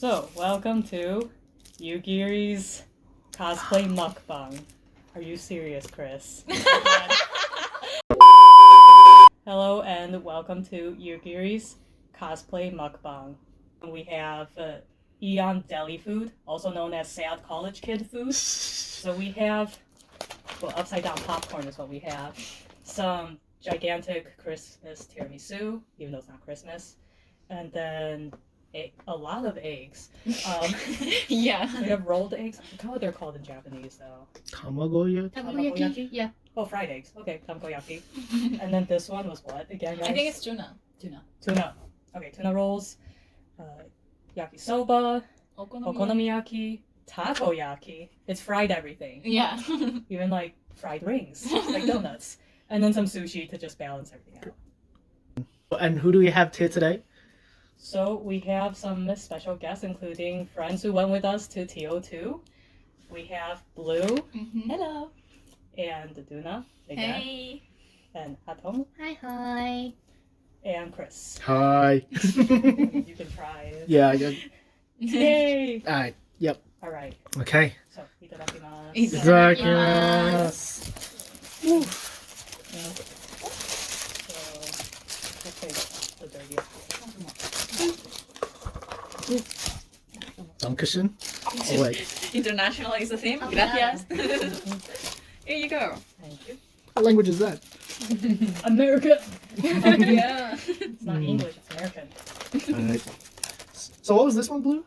So, welcome to Yugiri's cosplay mukbang. Are you serious, Chris? Hello and welcome to Yugiri's cosplay mukbang. We have Eon deli food, also known as sad college kid food. So we have, well, upside down popcorn is what we have. Some gigantic Christmas tiramisu, even though it's not Christmas. And then a lot of eggs. Yeah. We have rolled eggs. I forgot what they're called in Japanese though. Tamagoyaki? Yeah. Oh, fried eggs. Okay, tamagoyaki. And then this one was what again, guys? I think it's tuna. Tuna. Okay, tuna rolls, yakisoba, okonomiyaki, takoyaki. It's fried everything. Yeah. Even like fried rings, like donuts. And then some sushi to just balance everything out. And who do we have here today? So we have some special guests, including friends who went with us to TO2. We have Blue. Mm-hmm. Hello. And Duna. Again. Hey. And Atom. Hi. And Chris. Hi. You can try it. Yeah. Yay! Alright. Yep. Alright. Okay. So, itadakimasu. Itadakimasu. So, let's take the dirty. Dankeschön. Oh, wait. International is the same. Gracias. Here you go. Thank you. What language is that? American! Yeah. It's not English, it's American. Alright. So what was this one, Blue?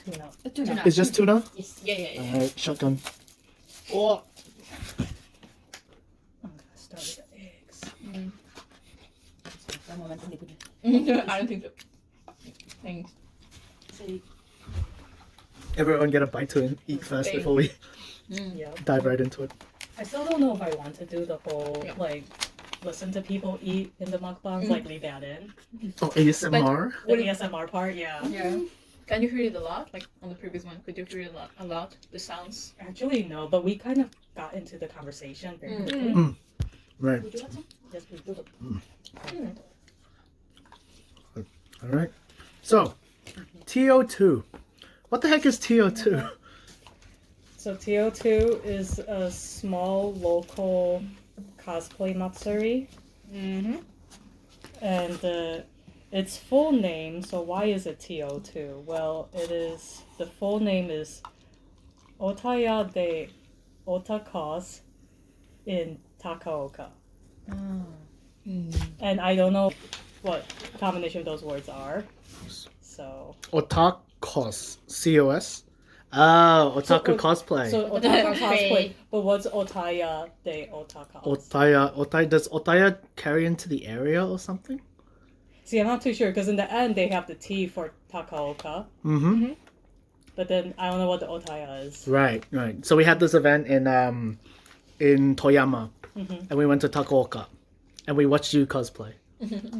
Tuna. Tuna. It's just tuna? Yes. Yeah. Alright, shotgun. Oh. I'm gonna start with the eggs. I don't think so. Thanks. Everyone get a bite to eat first before we Yeah. dive right into it. I still don't know if I want to do the whole, like, listen to people eat in the mukbangs, like, leave that in. Oh, ASMR? The ASMR part, yeah. Yeah. Can you hear it a lot? Like on the previous one, could you hear it a lot? The sounds. Actually, no, but we kind of got into the conversation very quickly. Right. Would you want some? Yes, we do. Alright. So, TO2. What the heck is TO2? So TO2 is a small local cosplay matsuri. Mm-hmm. And its full name, so why is it TO2? Well, the full name is Otaya de Otacos in Takaoka. And I don't know what combination of those words are. So Otacos. C-O-S? Oh, otaku cosplay. So Otaka cosplay, but what's Otaya de Otacos? Otaya. Does Otaya carry into the area or something? See, I'm not too sure, because in the end they have the T for Takaoka. Mm-hmm. But then I don't know what the Otaya is. Right. So we had this event in Toyama, and we went to Takaoka, and we watched you cosplay.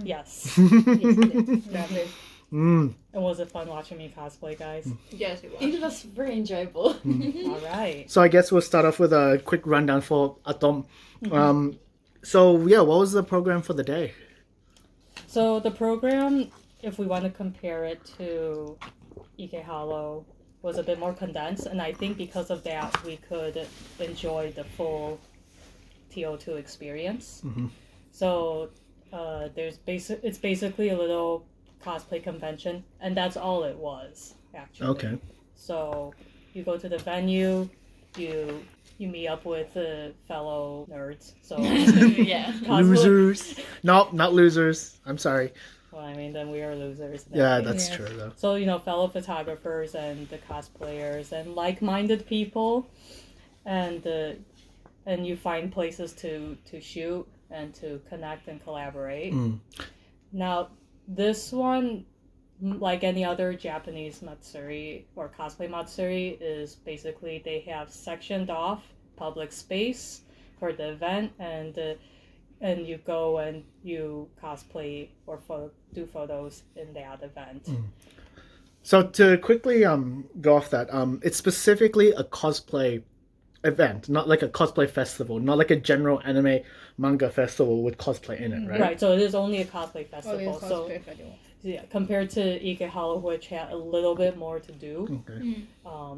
Yes. Exactly. And was it fun watching me cosplay, guys? Yes, it was. It was very enjoyable. All right. So I guess we'll start off with a quick rundown for Atom. So yeah, what was the program for the day? So the program, if we want to compare it to Ike Hollow, was a bit more condensed, and I think because of that we could enjoy the full TO2 experience. So it's basically a little cosplay convention, and that's all it was actually. Okay. So you go to the venue, you meet up with fellow nerds. So Yeah. Losers. No, not losers. I'm sorry. Well, I mean, then we are losers. Yeah, that's Yeah. true though. So, fellow photographers and the cosplayers and like-minded people, and you find places to shoot and to connect and collaborate. Now, this one, like any other Japanese matsuri or cosplay matsuri, is basically they have sectioned off public space for the event, and you go and you cosplay or do photos in that event. So to quickly go off that, it's specifically a cosplay event, not like a cosplay festival, not like a general anime manga festival with cosplay in it, right? Right, so it is only a cosplay festival. So Yeah, compared to Ike Hollow, which had a little bit more to do. Okay.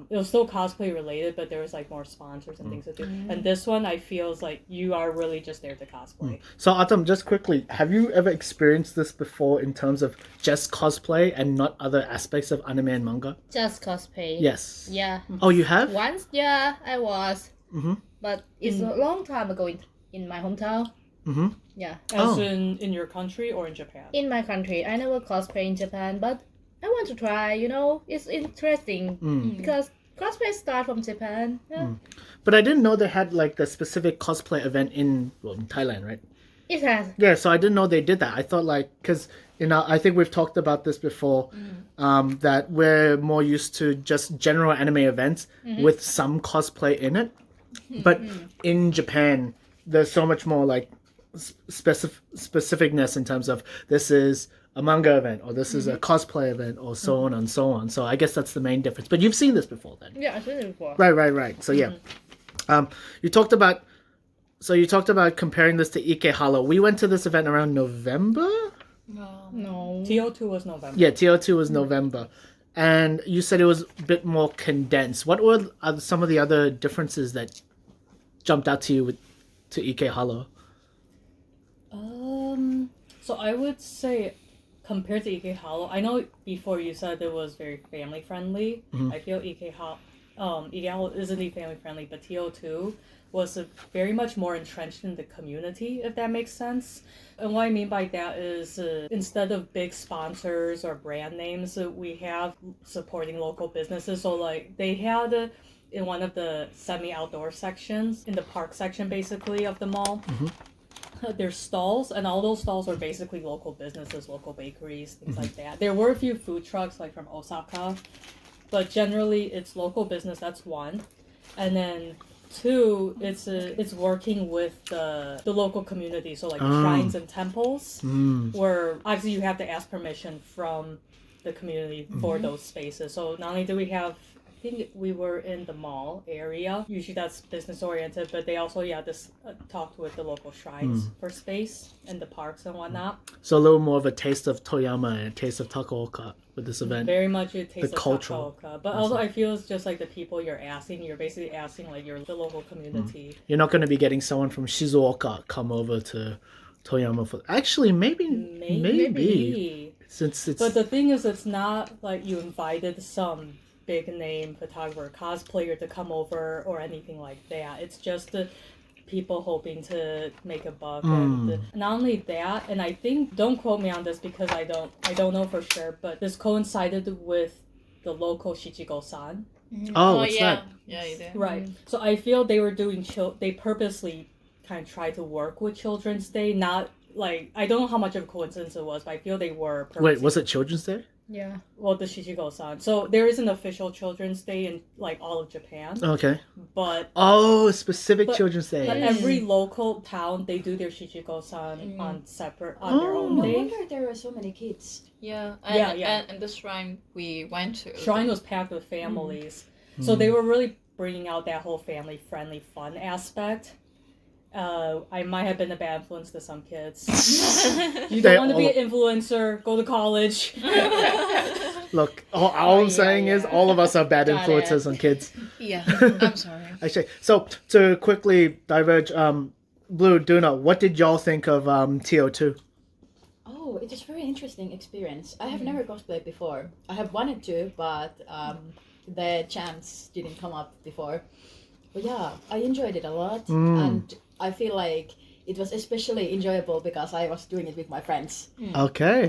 It was still cosplay related, but there was like more sponsors and things to do. And this one, I feel is like you are really just there to cosplay. So Atom, just quickly, have you ever experienced this before in terms of just cosplay and not other aspects of anime and manga? Just cosplay. Yes. Yeah. Oh, you have? Once, yeah, I was. Mm-hmm. But it's a long time ago in my hometown. Mm-hmm. Yeah. As in your country or in Japan? In my country. I never cosplay in Japan, but I want to try, you know. It's interesting. Because cosplay start from Japan. Yeah. But I didn't know they had like the specific cosplay event in Thailand, right? It has. Yeah, so I didn't know they did that. I thought like, because I think we've talked about this before, that we're more used to just general anime events with some cosplay in it. But in Japan, there's so much more like specificness in terms of this is a manga event or this is a cosplay event or so on and so on. So I guess that's the main difference. But you've seen this before then. Yeah, I've seen it before. Right. So yeah. You talked about comparing this to Ike Hollow. We went to this event around November? No. TO2 was November. Yeah, TO2 was November. And you said it was a bit more condensed. What were some of the other differences that jumped out to you to Ike Hollow? So I would say compared to Ike Hollow, I know before you said it was very family friendly. I feel Ike Hollow isn't family friendly, but TO2 was very much more entrenched in the community, if that makes sense. And what I mean by that is instead of big sponsors or brand names, we have supporting local businesses. So like they had in one of the semi-outdoor sections, in the park section basically of the mall, there's stalls, and all those stalls are basically local businesses, local bakeries, things like that. There were a few food trucks like from Osaka, but generally it's local business. That's one. And then two, it's working with the local community, so like shrines and temples, where obviously you have to ask permission from the community for those spaces. So not only do we have, I think we were in the mall area, usually that's business oriented, but they also talked with the local shrines for space and the parks and whatnot. So a little more of a taste of Toyama and a taste of Takaoka with this event. Very much a taste of cultural Takaoka. But also I feel it's just like the people you're basically asking like the local community. You're not going to be getting someone from Shizuoka come over to Toyama for... Actually, maybe. Since it's... But the thing is, it's not like you invited some big name photographer, cosplayer to come over or anything like that. It's just the people hoping to make a buck. And not only that, and I think, don't quote me on this because I don't know for sure, but this coincided with the local Shichigo-san. Oh, what's that? Yeah, you did. Right. So I feel they were they purposely kind of tried to work with Children's Day, not like, I don't know how much of a coincidence it was, but I feel they were purposely. Wait, was it Children's Day? Yeah. Well, the Shichigo-san. So there is an official Children's Day in like all of Japan. Okay. But specific Children's Day. But every local town, they do their Shichigo-san on their own No day. wonder there were so many kids. Yeah, Yeah. And the shrine we went to. Shrine was packed with families. So they were really bringing out that whole family-friendly fun aspect. I might have been a bad influence to some kids. You don't want to be an influencer, go to college. Look, all I'm saying is all of us are bad influences on kids. Yeah, I'm sorry. Actually, so to quickly diverge, Blue, Duna, what did y'all think of TO2? Oh, it was a very interesting experience. I have never cosplayed before. I have wanted to, but the chance didn't come up before. But yeah, I enjoyed it a lot, and I feel like it was especially enjoyable because I was doing it with my friends. Okay.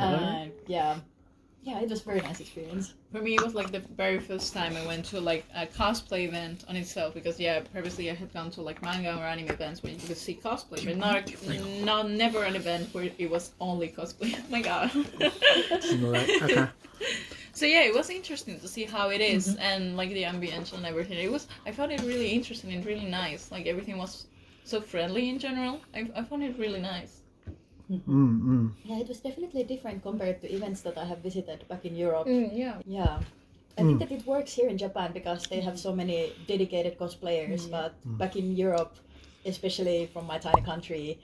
Yeah, it was a very nice experience. For me, it was like the very first time I went to like a cosplay event on itself, because previously I had gone to like manga or anime events where you could see cosplay, but never an event where it was only cosplay. Oh my god. Okay. So yeah, it was interesting to see how it is and like the ambience and everything. I found it really interesting and really nice. Like everything was so friendly in general. I found it really nice. Yeah, it was definitely different compared to events that I have visited back in Europe. Yeah. I think that it works here in Japan because they have so many dedicated cosplayers, but back in Europe, especially from my tiny country,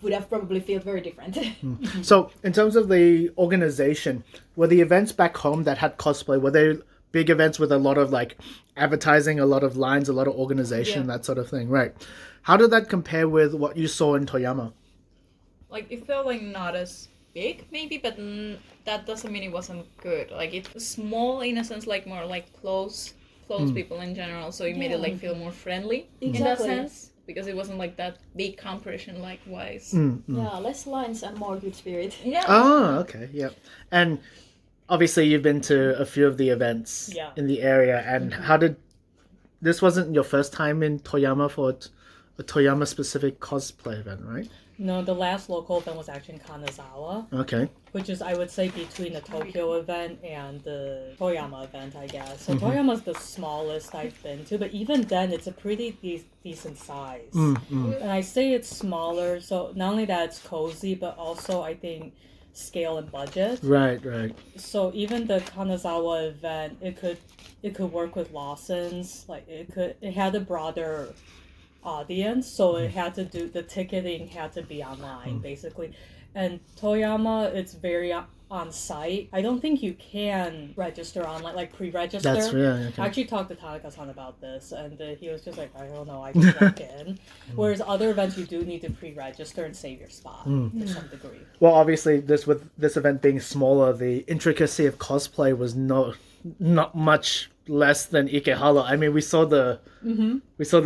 would have probably felt very different. So, in terms of the organization, were the events back home that had cosplay, were they big events with a lot of like advertising, a lot of lines, a lot of organization, that sort of thing, right? How did that compare with what you saw in Toyama? Like, it felt like not as big, maybe, but that doesn't mean it wasn't good. Like, it was small in a sense, like more like close people in general, so it made it like feel more friendly in that sense, because it wasn't like that big compression like wise. Yeah, less lines and more good spirit. Yeah. Oh, okay, yeah. And obviously you've been to a few of the events in the area, and how did... This wasn't your first time in Toyama for a Toyama specific cosplay event, right? No, the last local event was actually in Kanazawa, Okay. which is, I would say, between the Tokyo event and the Toyama event, I guess. So Toyama's the smallest I've been to, but even then, it's a pretty decent size. And I say it's smaller, so not only that it's cozy, but also, I think, scale and budget. Right. So even the Kanazawa event, it could work with Lawson's. Like, it had a broader audience, so it had to do, the ticketing had to be online basically. And Toyama, it's very on site. I don't think you can register online, like pre-register. That's really okay. I actually talked to Tanaka-san about this, and he was just like, I don't know, I can walk in. Whereas other events, you do need to pre-register and save your spot to some degree. Well, obviously, with this event being smaller, the intricacy of cosplay was not much less than Ikehara. I mean, we saw the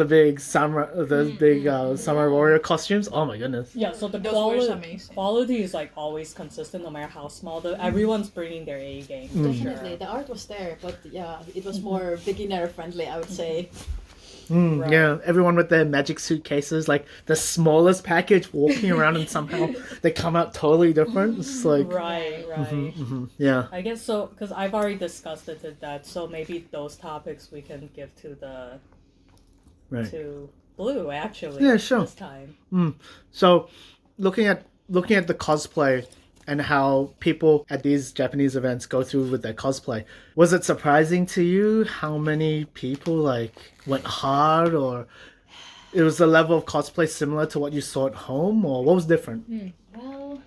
big samurai warrior costumes. Oh my goodness! Yeah, so the Those were amazing. quality is like always consistent, no matter how small. Everyone's bringing their A game. Definitely, the art was there, but yeah, it was more beginner friendly, I would say. Right. Yeah, everyone with their magic suitcases, like the smallest package, walking around, and somehow they come out totally different. It's like Right. yeah. I guess so, because I've already discussed it to that, so maybe those topics we can give to to Blue, actually. Yeah, sure. This time. So, looking at the cosplay and how people at these Japanese events go through with their cosplay, was it surprising to you how many people like went hard, or it was the level of cosplay similar to what you saw at home, or what was different? Well,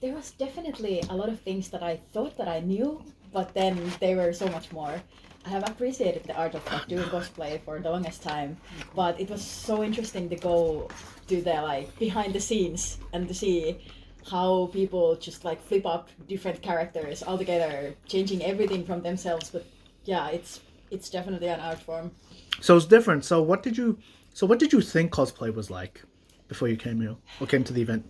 there was definitely a lot of things that I thought that I knew, but then they were so much more. I have appreciated the art of like, doing cosplay for the longest time, but it was so interesting to go to the like behind the scenes and to see how people just like flip up different characters altogether, changing everything from themselves. But yeah, it's definitely an art form. So it's different. So what did you think cosplay was like before you came here or came to the event?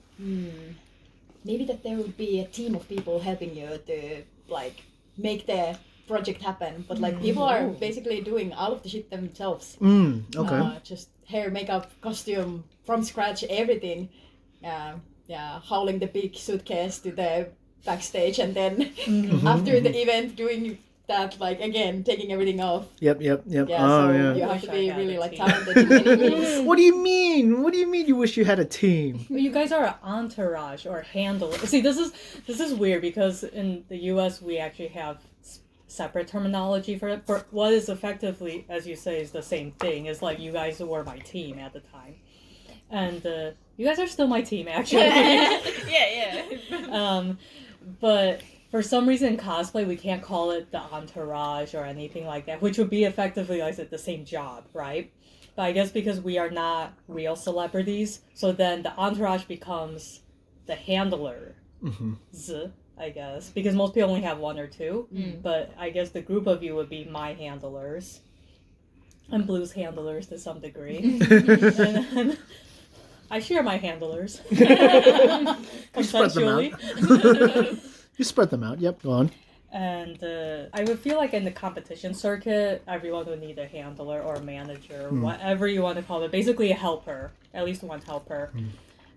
Maybe that there would be a team of people helping you to like make the project happen, but like people are basically doing all of the shit themselves. Okay. Just hair, makeup, costume from scratch, everything. Hauling the big suitcase to the backstage, and then after the event doing that, like again taking everything off. Yep. Yeah, Oh, so yeah. you have to be I had really a like team. talented in many things. What do you mean? What do you mean you wish you had a team? Well, you guys are an entourage or handler. See, this is weird because in the U.S. we actually have separate terminology for it. For what is effectively, as you say, is the same thing. Is like you guys were my team at the time, and you guys are still my team actually. Yeah. But for some reason, in cosplay we can't call it the entourage or anything like that, which would be effectively, like I said, the same job, right? But I guess because we are not real celebrities, so then the entourage becomes the handler. I guess, because most people only have one or two, but I guess the group of you would be my handlers and Blue's handlers to some degree. And then I share my handlers consensually. You spread them out. Yep, go on. And I would feel like in the competition circuit, everyone would need a handler or a manager, whatever you want to call it. Basically a helper, at least one helper.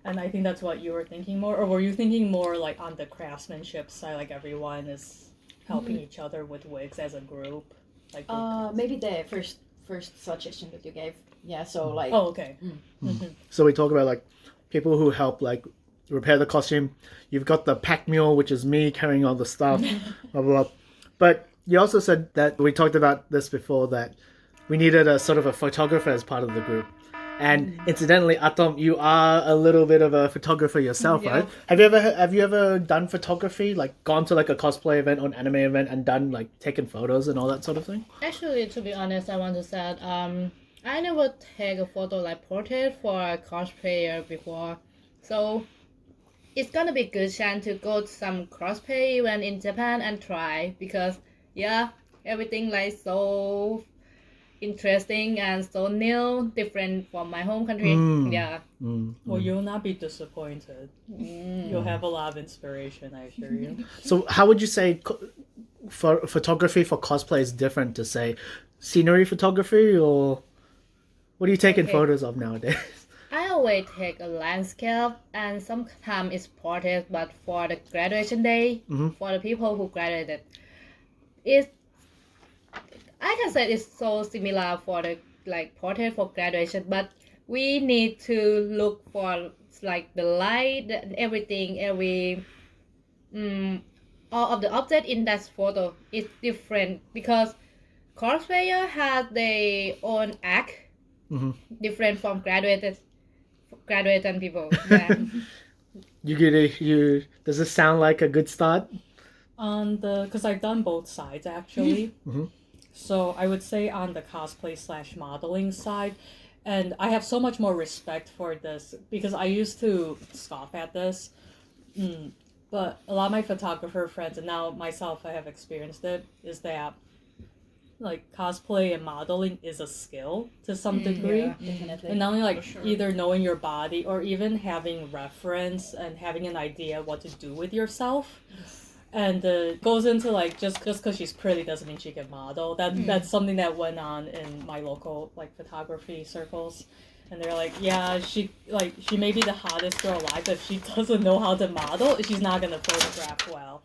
And I think that's what you were thinking more, or were you thinking more like on the craftsmanship side, like everyone is helping each other with wigs as a group? Like Maybe the first suggestion that you gave. Yeah, so like. Oh, okay. So we talk about like people who help like repair the costume. You've got the pack mule, which is me carrying all the stuff, blah, blah, blah. But you also said that we talked about this before, that we needed a sort of a photographer as part of the group. And incidentally, Atom, you are a little bit of a photographer yourself, Yeah. right? Have you ever done photography, like gone to like a cosplay event or an anime event and done like taken photos and all that sort of thing? Actually, to be honest, I want to say, I never take a photo like portrait for a cosplayer before, so it's gonna be a good chance to go to some cosplay event in Japan and try because yeah, everything like so interesting and so new, different from my home country. Yeah. Well, you'll not be disappointed. You'll have a lot of inspiration, I assure you. So how would you say for photography for cosplay is different to say scenery photography, or what are you taking Okay. photos of nowadays? I always take a landscape and sometimes it's portrait, but for the graduation day, for the people who graduated, it's I can say it's so similar for the like portrait for graduation, but we need to look for like the light and everything, all of the object in that photo is different because cosplayer has their own act, different from graduated people. Yeah. Does this sound like a good start? Because I've done both sides actually. So I would say on the cosplay / modeling side, and I have so much more respect for this because I used to scoff at this. But a lot of my photographer friends, and now myself, I have experienced it, is that like cosplay and modeling is a skill to some degree. Yeah. Definitely. And not only like For sure. either knowing your body or even having reference and having an idea what to do with yourself. And goes into like just because she's pretty doesn't mean she can model. That's something that went on in my local like photography circles. And they're like, yeah, she may be the hottest girl alive, but if she doesn't know how to model, she's not gonna photograph well.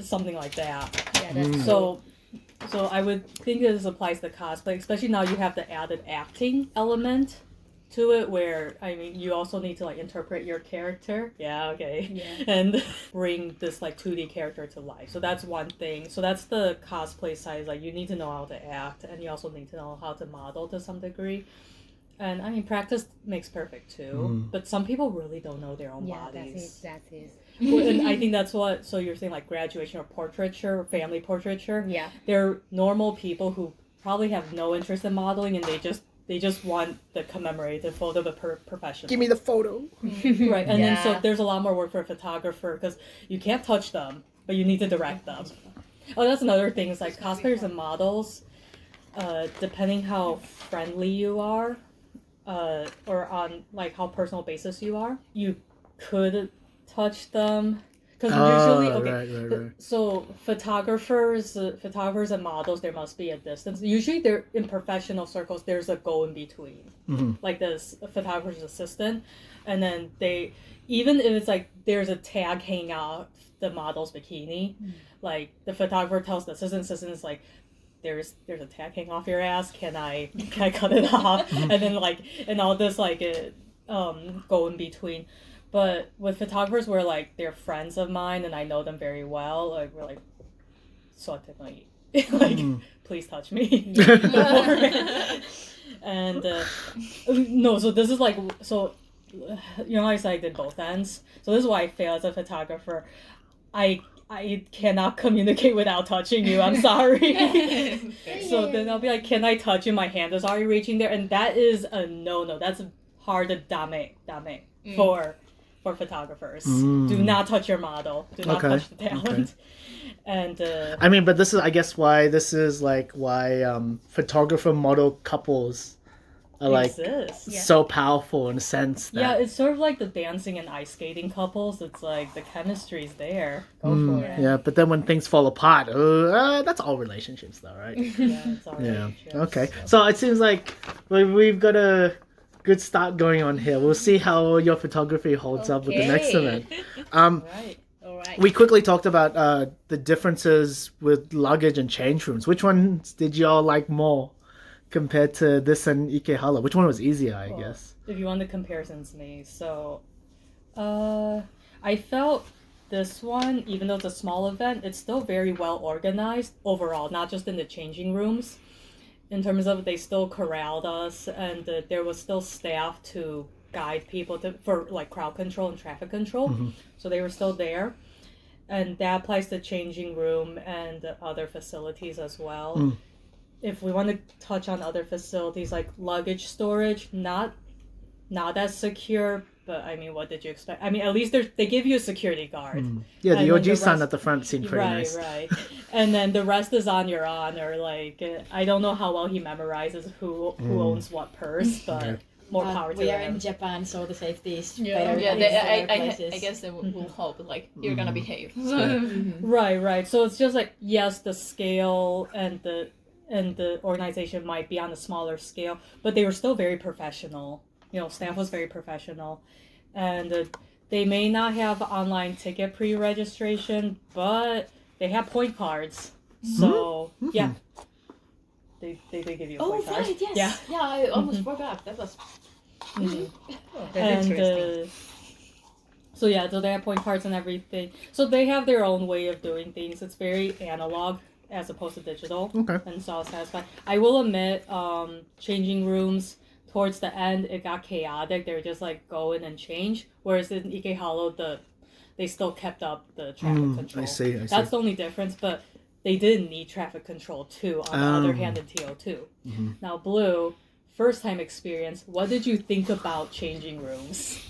Something like that. Yeah, that's So I would think this applies to cosplay, especially now you have the added acting element to it, where I mean you also need to like interpret your character. Yeah, okay. Yeah. And bring this like 2D character to life. So that's one thing. So that's the cosplay side. Like you need to know how to act, and you also need to know how to model to some degree. And I mean, practice makes perfect too. But some people really don't know their own yeah, bodies. that's it. Well, and I think that's what. So you're saying like graduation or portraiture, or family portraiture. Yeah. They're normal people who probably have no interest in modeling, and they just want the commemorative photo of a professional. Give me the photo. Right, and then so Yeah. there's a lot more work for a photographer because you can't touch them, but you need to direct them. Oh, that's another thing. Is like cosplayers and models, depending how friendly you are, or on like how personal basis you are, you could touch them. Because usually, okay, right. so photographers and models, there must be a distance. Usually, they're in professional circles. There's a go in between, like this photographer's assistant, and then they, even if it's like there's a tag hanging out the model's bikini, like the photographer tells the assistant is like, there's a tag hanging off your ass. Can I cut it off? And then like and all this like go in between. But with photographers, where like they're friends of mine and I know them very well, like we're like, like please touch me. And no, so this is like so, you know, I said I did both ends. So this is why I fail as a photographer. I cannot communicate without touching you. I'm sorry. So then I'll be like, can I touch you? My hand is already reaching there, and that is a no. That's hard to dame for photographers. Do not touch your model. Do not touch the talent. And I mean, but this is, I guess, why photographer model couples are like exists. so powerful in a sense that Yeah, it's sort of like the dancing and ice skating couples. It's like the chemistry's there. Go for it. yeah, but then when things fall apart, that's all relationships though, right? Yeah, it's all Yeah. relationships. Okay. So it seems like we've got a good start going on here. We'll see how your photography holds up with the next Okay. event. Right. All right. We quickly talked about the differences with luggage and change rooms. Which ones did y'all like more compared to this and Ikehara? Which one was easier, I guess? If you want the comparisons made, so I felt this one, even though it's a small event, it's still very well organized overall, not just in the changing rooms. in terms of they still corralled us, and there was still staff to guide people for like crowd control and traffic control. So they were still there, and that applies to changing room and other facilities as well. If we want to touch on other facilities like luggage storage, not as secure, but I mean, what did you expect? I mean, at least they give you a security guard. Yeah, the And then Oji-san at the front seemed pretty right, nice. Right. And then the rest is on your honor. Like, I don't know how well he memorizes who owns what purse, but more power to We are him. in Japan, so the safety is Yeah, better yeah. than They, in other I places. guess they will hope like you're gonna behave. Right. So it's just like, yes, the scale and the organization might be on a smaller scale, but they were still very professional. You know, staff was very professional, and they may not have online ticket pre-registration, but they have point cards. So yeah, they did give you a Oh, point card. right, yes. Yeah. Yeah, I almost forgot. That was... That's interesting. So yeah, so they have point cards and everything. So they have their own way of doing things. It's very analog as opposed to digital. Okay. And so I was satisfied. I will admit, changing rooms towards the end, it got chaotic. They were just like go in and change. Whereas in Ike Hollow, they still kept up the traffic control. I see. That's the only difference, but they didn't need traffic control too, on the other hand, in TO2. Now, Blue, first time experience, what did you think about changing rooms?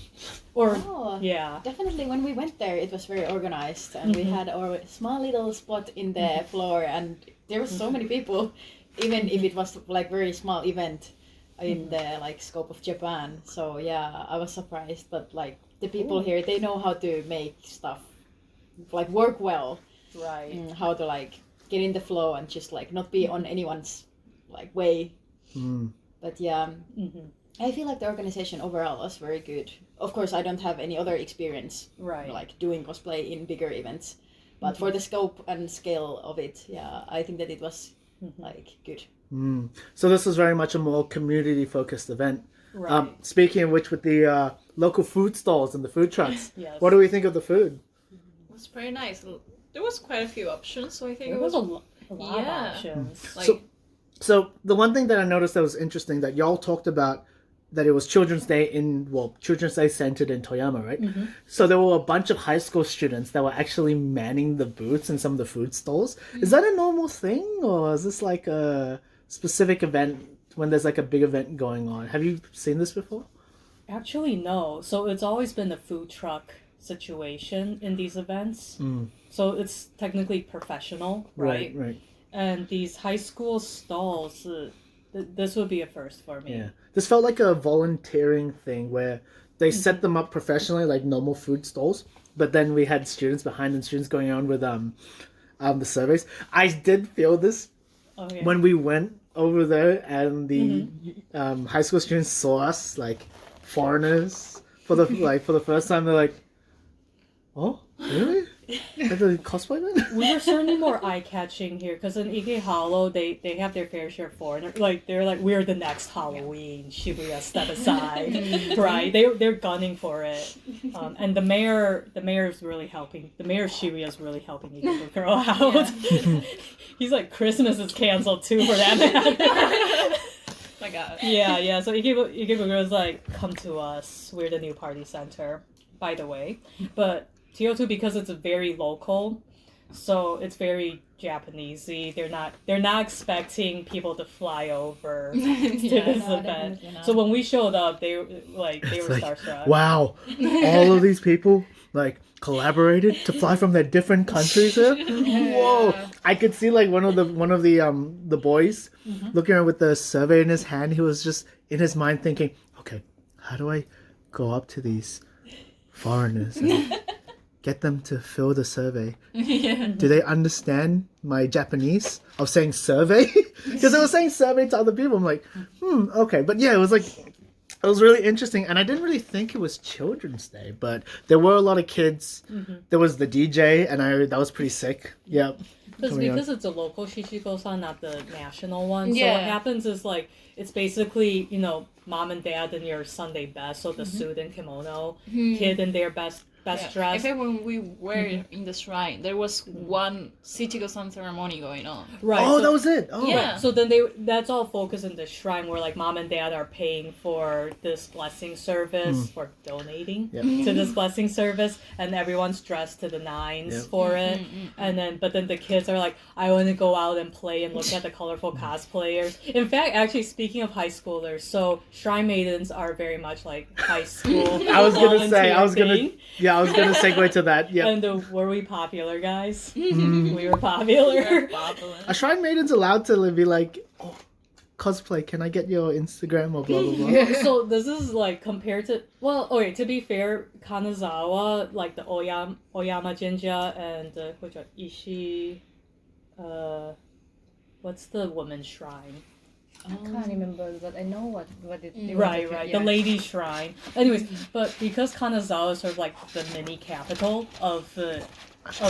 Or, yeah. Definitely, when we went there, it was very organized, and we had our small little spot in the floor, and there were so many people, even if it was like very small event in the like scope of Japan. So yeah, I was surprised, but like the people here, they know how to make stuff like work well, Right. how to like get in the flow and just like not be on anyone's like way. But yeah. I feel like the organization overall was very good. Of course, I don't have any other experience Right. like doing cosplay in bigger events, but for the scope and scale of it, yeah, I think that it was like good. So this is very much a more community-focused event. Right. Speaking of which, with the local food stalls and the food trucks, Yes. what do we think of the food? It was pretty nice. There was quite a few options, so I think There it was was a lot of yeah. options. like So the one thing that I noticed that was interesting that y'all talked about that it was Children's Day Children's Day centered in Toyama, right? So there were a bunch of high school students that were actually manning the booths in some of the food stalls. Is that a normal thing, or is this like a specific event when there's like a big event going on? Have you seen this before? Actually, no. So it's always been a food truck situation in these events. So it's technically professional, right? Right. And these high school stalls, this would be a first for me. Yeah. This felt like a volunteering thing where they set them up professionally like normal food stalls, but then we had students behind and students going on with the surveys. I did feel this Okay. when we went over there and the high school students saw us like foreigners for the first time. They're like, "Oh, really? Like the cosplay then?" We were certainly more eye-catching here because in Ike Hollow, they have their fair share of foreigners. Like, they're like, we're the next Halloween, Shibuya, step aside, right? They're gunning for it. And the mayor is really helping. The mayor of Shibuya is really helping Ike Girl out. He's like, Christmas is canceled too for that matter. my god. Yeah. So Ikebukuro is like, come to us. We're the new party center, by the way. But TO2, because it's very local, so it's very Japanesey. They're not expecting people to fly over to this No, event. definitely not. So when we showed up, they were Like, starstruck. wow, all of these people like collaborated to fly from their different countries here. Whoa! I could see like one of the boys looking around with the survey in his hand. He was just in his mind thinking, okay, how do I go up to these foreigners and get them to fill the survey? Do they understand my Japanese of saying survey? Because I was saying survey to other people. I'm like, okay. But yeah, it was really interesting, and I didn't really think it was Children's Day, but there were a lot of kids. There was the DJ, and that was pretty sick. Yep. Because it's a local Shichiko-san, not the national one. So Yeah. what happens is like it's basically mom and dad in your Sunday best, so the suit and kimono, kid in their best best In dressed. fact, when we were in the shrine, there was one Shichigo-san ceremony going on. Right. Oh, so, that was it. Oh, Yeah. Right, so then that's all focused in the shrine where like mom and dad are paying for this blessing service or donating Yeah. to this blessing service, and everyone's dressed to the nines Yeah. for it. And then but then the kids are like, I want to go out and play and look at the colorful cosplayers. In fact, actually speaking of high schoolers, so shrine maidens are very much like high school. I was gonna say, I was gonna volunteer segue to that. thing. Yeah. And were we popular, guys? We were popular. Are Shrine Maidens allowed to be like, oh, cosplay, can I get your Instagram or blah, blah, blah? So this is like compared to, well, okay, to be fair, Kanazawa, like the Oyama Jinja and which one? Ishi, what's the woman's shrine? I can't remember, but I know what it Right, was. the lady shrine. Anyways, but because Kanazawa is sort of like the mini capital of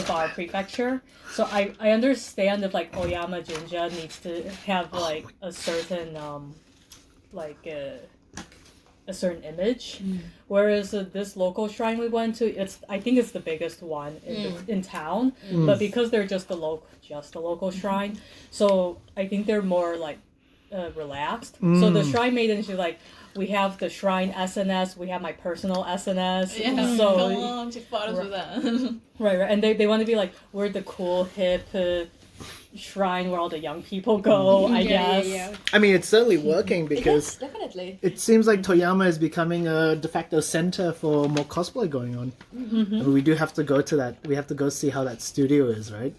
our prefecture, so I understand if like Oyama Jinja needs to have like a certain a certain image, whereas this local shrine we went to, I think it's the biggest one in town, but because they're just a local shrine, so I think they're more like relaxed. So the shrine maidens, you're like, we have the shrine SNS, we have my personal SNS. Yeah, So come on, take photos with that. right, and they want to be like, we're the cool hip shrine where all the young people go. I guess. I mean, it's certainly working Yes, because definitely. it seems like Toyama is becoming a de facto center for more cosplay going on. I mean, we do have to go to that. We have to go see how that studio is, right?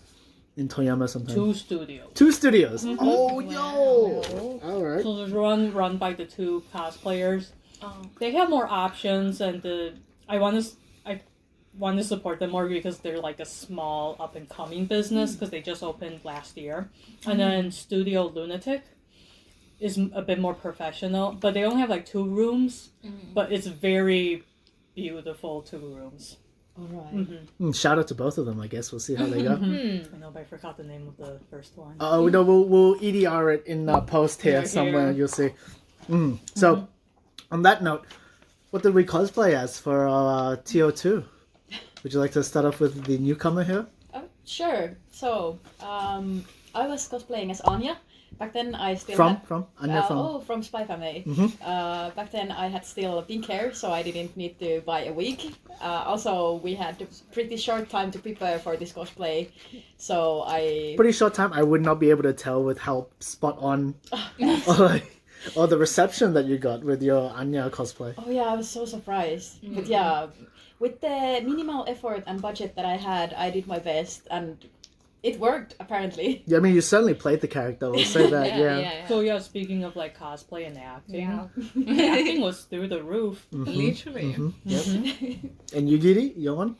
In Toyama sometime. 2 studios. 2 studios. Oh, yo! All right. So there's one run by the 2 cosplayers. They have more options, and I want to support them more because they're like a small up and coming business because they just opened last year. And then Studio Lunatic is a bit more professional, but they only have like 2 rooms, but it's very beautiful 2 rooms. Alright. Shout out to both of them, I guess. We'll see how they go. I know, but I forgot the name of the first one. Oh, no, we'll EDR it in post here Here. somewhere, you'll see. So, on that note, what did we cosplay as for TO2? Would you like to start off with the newcomer here? Sure. So, I was cosplaying as Anya. Back then, I still From? Anya from? Oh, from Spy Family. Back then, I had still pink hair, so I didn't need to buy a wig. Also, we had a pretty short time to prepare for this cosplay, so I... Pretty short time. I would not be able to tell with how spot on or the reception that you got with your Anya cosplay. Oh yeah, I was so surprised. But yeah, with the minimal effort and budget that I had, I did my best, and it worked, apparently. Yeah, I mean, you certainly played the character, we'll say that, yeah. So yeah, speaking of like cosplay and acting, Yeah. acting was through the roof. Literally. Yep. And you, Giri, your one?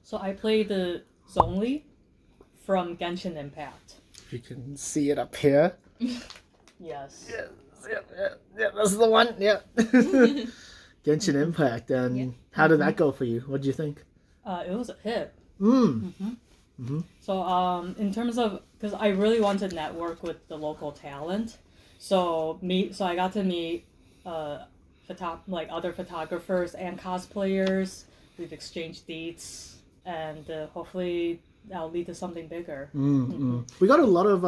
So I played the Zhongli from Genshin Impact. You can see it up here. Yes. Yeah, that's the one, yeah. Genshin Impact, and how did that go for you? What do you think? It was a hit. Mm. So in terms of, because I really wanted to network with the local talent, so I got to meet other photographers and cosplayers. We've exchanged deets, and hopefully that'll lead to something bigger. We got a lot of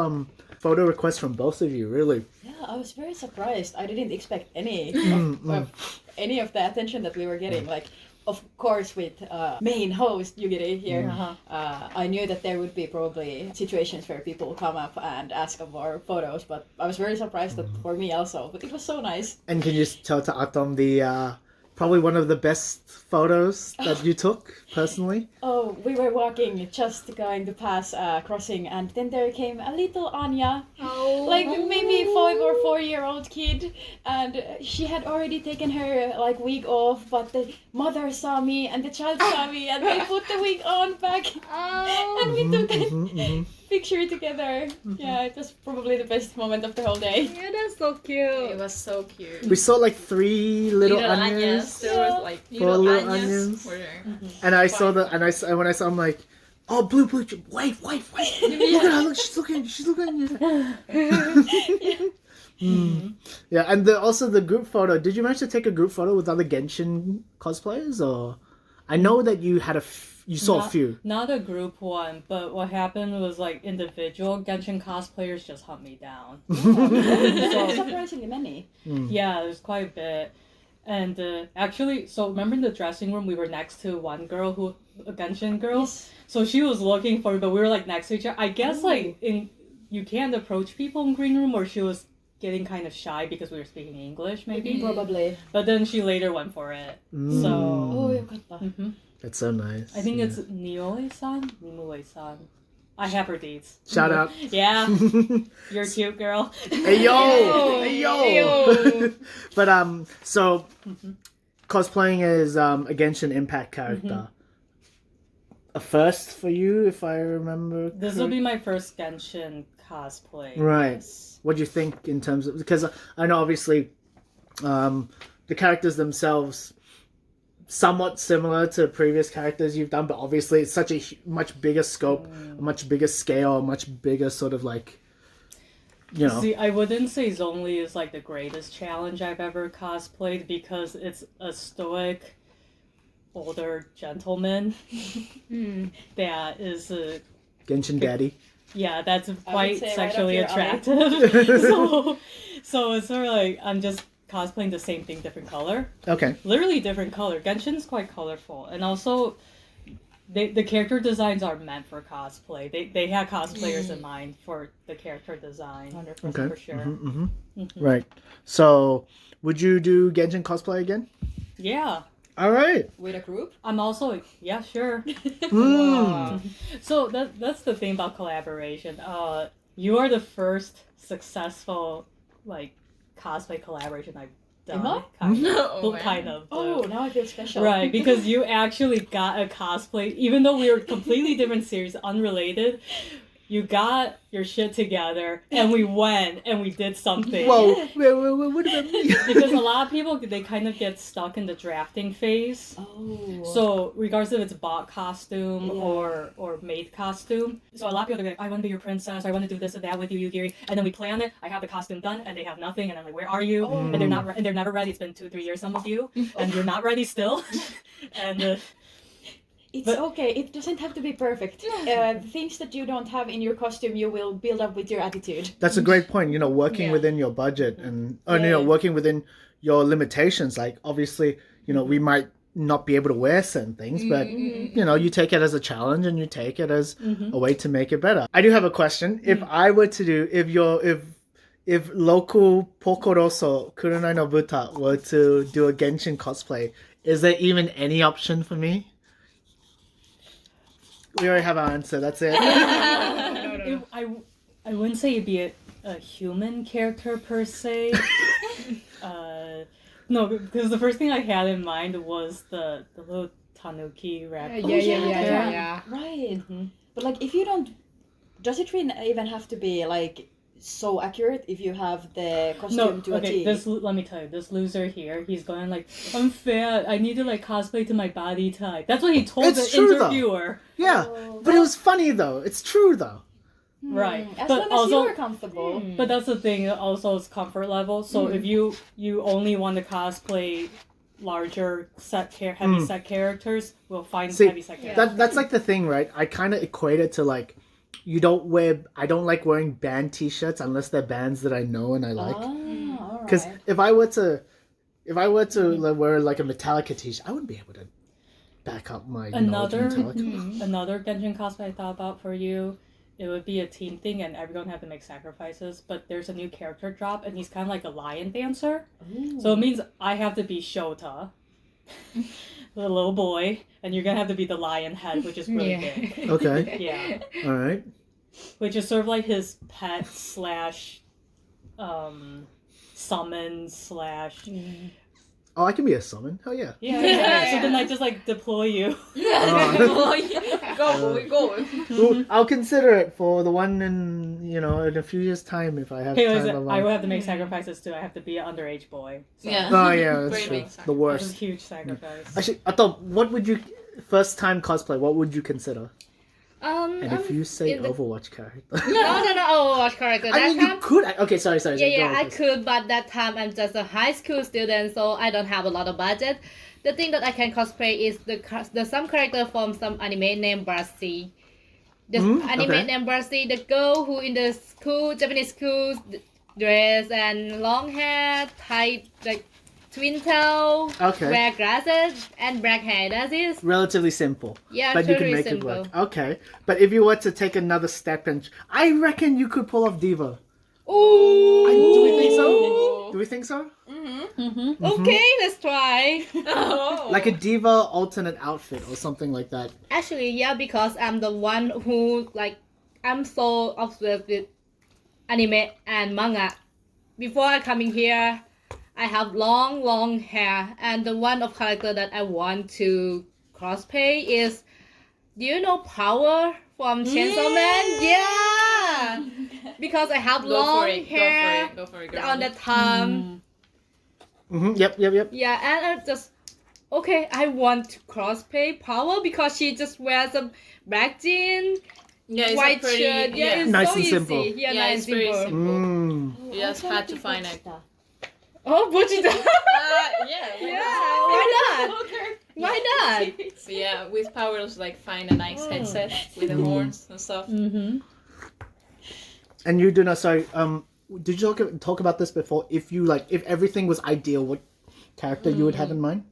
photo requests from both of you, really. Yeah, I was very surprised. I didn't expect any of the attention that we were getting. Like, of course, with main host Yugiri here, I knew that there would be probably situations where people come up and ask for photos, but I was very surprised that for me also. But it was so nice. And can you tell to Atom the probably one of the best photos that you took personally? Oh, we were walking, just going to pass a crossing, and then there came a little Anya, like maybe 5 or 4-year-old kid, and she had already taken her like wig off, but the mother saw me and the child saw me, and they put the wig on back, and we took a picture together. Yeah, it was probably the best moment of the whole day. Yeah, that's so cute. It was so cute. We saw like 3 little onions. There was like 4 little onions. Were there. And I saw when I saw, I'm like, oh, blue, wait. Look at her, look, she's looking. Yeah, and also the group photo. Did you manage to take a group photo with other Genshin cosplayers, or? I know that you had you saw a few. Not a group one, but what happened was like individual Genshin cosplayers just hunt me down. So surprisingly many. Yeah, there's quite a bit. And actually, so remember in the dressing room, we were next to one girl a Genshin girl? Yes. So she was looking for me, but we were like next to each other. I guess you can't approach people in green room, or she was getting kind of shy because we were speaking English, maybe. Probably. But then she later went for it. So. Oh, yokatta. That's so nice. I think it's Nioe-san? Nimue-san. I have her deeds. Shout out. Yeah. You're cute, girl. Hey yo! Hey yo! But so cosplaying as a Genshin Impact character. A first for you, if I remember. This will be my first Genshin cosplay. Right. Yes. What do you think in terms of, because I know obviously the characters themselves somewhat similar to previous characters you've done, but obviously it's such a much bigger scope, a much bigger scale, a much bigger sort of like, you know. See, I wouldn't say Zhongli is like the greatest challenge I've ever cosplayed because it's a stoic older gentleman that is a Genshin Daddy. yeah, that's quite say sexually right up your attractive. so it's sort of like I'm just cosplaying the same thing, different color. Okay. Literally different color. Genshin's quite colorful, and also the character designs are meant for cosplay. They had cosplayers in mind for the character design. 100%. Okay. For sure. Right. So, would you do Genshin cosplay again? Yeah. All right. With a group? I'm also yeah, sure. Mm. So that's the thing about collaboration. You are the first successful like cosplay collaboration I've done. Am I? Kind of. Oh, Well, kind of. Oh, now I feel special. Right, because you actually got a cosplay, even though we were completely different series, unrelated. You got your shit together, and we went and we did something. Whoa. Wait, what about me? Because a lot of people, they kind of get stuck in the drafting phase. Oh. So regardless if it's bought costume Yeah. or made costume. So a lot of people are like, I want to be your princess, I want to do this and that with you, Yugiri. And then we plan it, I have the costume done, and they have nothing, and I'm like, where are you? Oh. And they're never ready. It's been 2-3 years, some of you, and you're not ready still. And It's But- okay. It doesn't have to be perfect. Things that you don't have in your costume, you will build up with your attitude. That's a great point. You know, working Yeah. within your budget and you Yeah. know, working within your limitations. Like obviously, you know, we might not be able to wear certain things, but you know, you take it as a challenge and you take it as a way to make it better. I do have a question. If I were to do, if local Pokoroso Kurunai no Buta were to do a Genshin cosplay, is there even any option for me? We already have our answer. That's it. I wouldn't say it'd be a human character per se. No, because the first thing I had in mind was the little tanuki raccoon. Yeah. Right. But like, if you don't, does it really even have to be like so accurate if you have the costume No, to a okay, T? let me tell you, this loser here, he's going like, I'm fat, I need to like cosplay to my body type. That's what he told It's the true, though. interviewer. Yeah, Oh, but it was funny though. It's true though. Right. As But long as also, you're comfortable. but that's the thing, also it's comfort level. So if you only want to cosplay larger heavy set characters, we'll find See, heavy set characters. That's like the thing, right? I kind of equate it to like, I don't like wearing band t-shirts unless they're bands that I know and I like. Ah, Because alright. if I were to like, wear like a Metallica t-shirt, I wouldn't be able to back up my knowledge of Metallica. Another Genshin cosplay I thought about for you, it would be a team thing and everyone have to make sacrifices, but there's a new character drop and he's kind of like a lion dancer. So it means I have to be Shota, the little boy, and you're gonna have to be the lion head, which is really big. Okay, Yeah. all right. Which is sort of like his pet / summon / Oh, I can be a summon. Hell yeah. yeah. So then I just like deploy you. Go, boy, go. Ooh, I'll consider it for the one in a few years' time if I have Hey, time. I will have to make sacrifices too. I have to be an underage boy. So Yeah. Oh yeah, that's Very true. big The That's a worst. huge sacrifice. Actually, I thought, what would you first time cosplay? What would you consider? And if you say in the- Overwatch character, no, Overwatch character. I That mean, you time, could. Okay, sorry. yeah, Go on, I please. could, but that time I'm just a high school student, so I don't have a lot of budget. The thing that I can cosplay is the some character from some anime named Barcy. The anime okay. named Barcy, the girl who in the school, Japanese school, dress and long hair, tight like twin tail, Okay. wear glasses and black hair. That's it. Relatively simple. Yeah, But you totally can make simple. it work. Okay. But if you were to take another step and I reckon you could pull off Diva. Ooh. Do we think so? Do we think so? Okay, let's try. Oh. Like a Diva alternate outfit or something like that. Actually, yeah, because I'm the one who I'm so obsessed with anime and manga. Before coming here, I have long hair, and the one of character that I want to cosplay is, do you know Power from Chainsaw Man? Yeah, because I have Go long for it. hair Go for it. Girl. on the time. Yep. Yeah, and I just okay. I want to cosplay Power because she just wears a black jeans. Yeah, it's White a pretty. shirt, yeah, it's Nice so and easy. simple. Yeah, Yeah, nice it's very simple. simple. Mm. You just had to find it. Oh, Bujita. Yeah. Yeah, why not? Why not? So yeah, with powers like find a nice headset with the horns and stuff. Mm-hmm. And you, Duna, sorry, did you talk about this before? If everything was ideal, what character you would have in mind?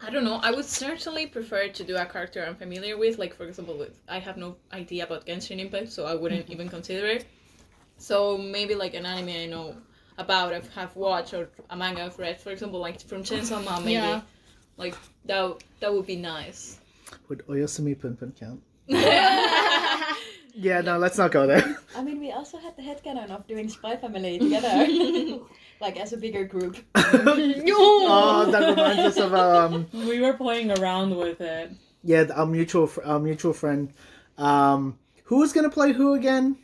I don't know. I would certainly prefer to do a character I'm familiar with. Like, for example, I have no idea about Genshin Impact, so I wouldn't even consider it. So maybe like an anime I know about, I have watched, or a manga I've read. For example, like from Chainsaw Man, maybe. Yeah. Like, that would be nice. Would Oyasumi Punpun count? Yeah, no, let's not go there. I mean, we also had the headcanon of doing Spy Family together. Like, as a bigger group. Oh, that reminds us of We were playing around with it. yeah, our mutual friend. Who was gonna play who again?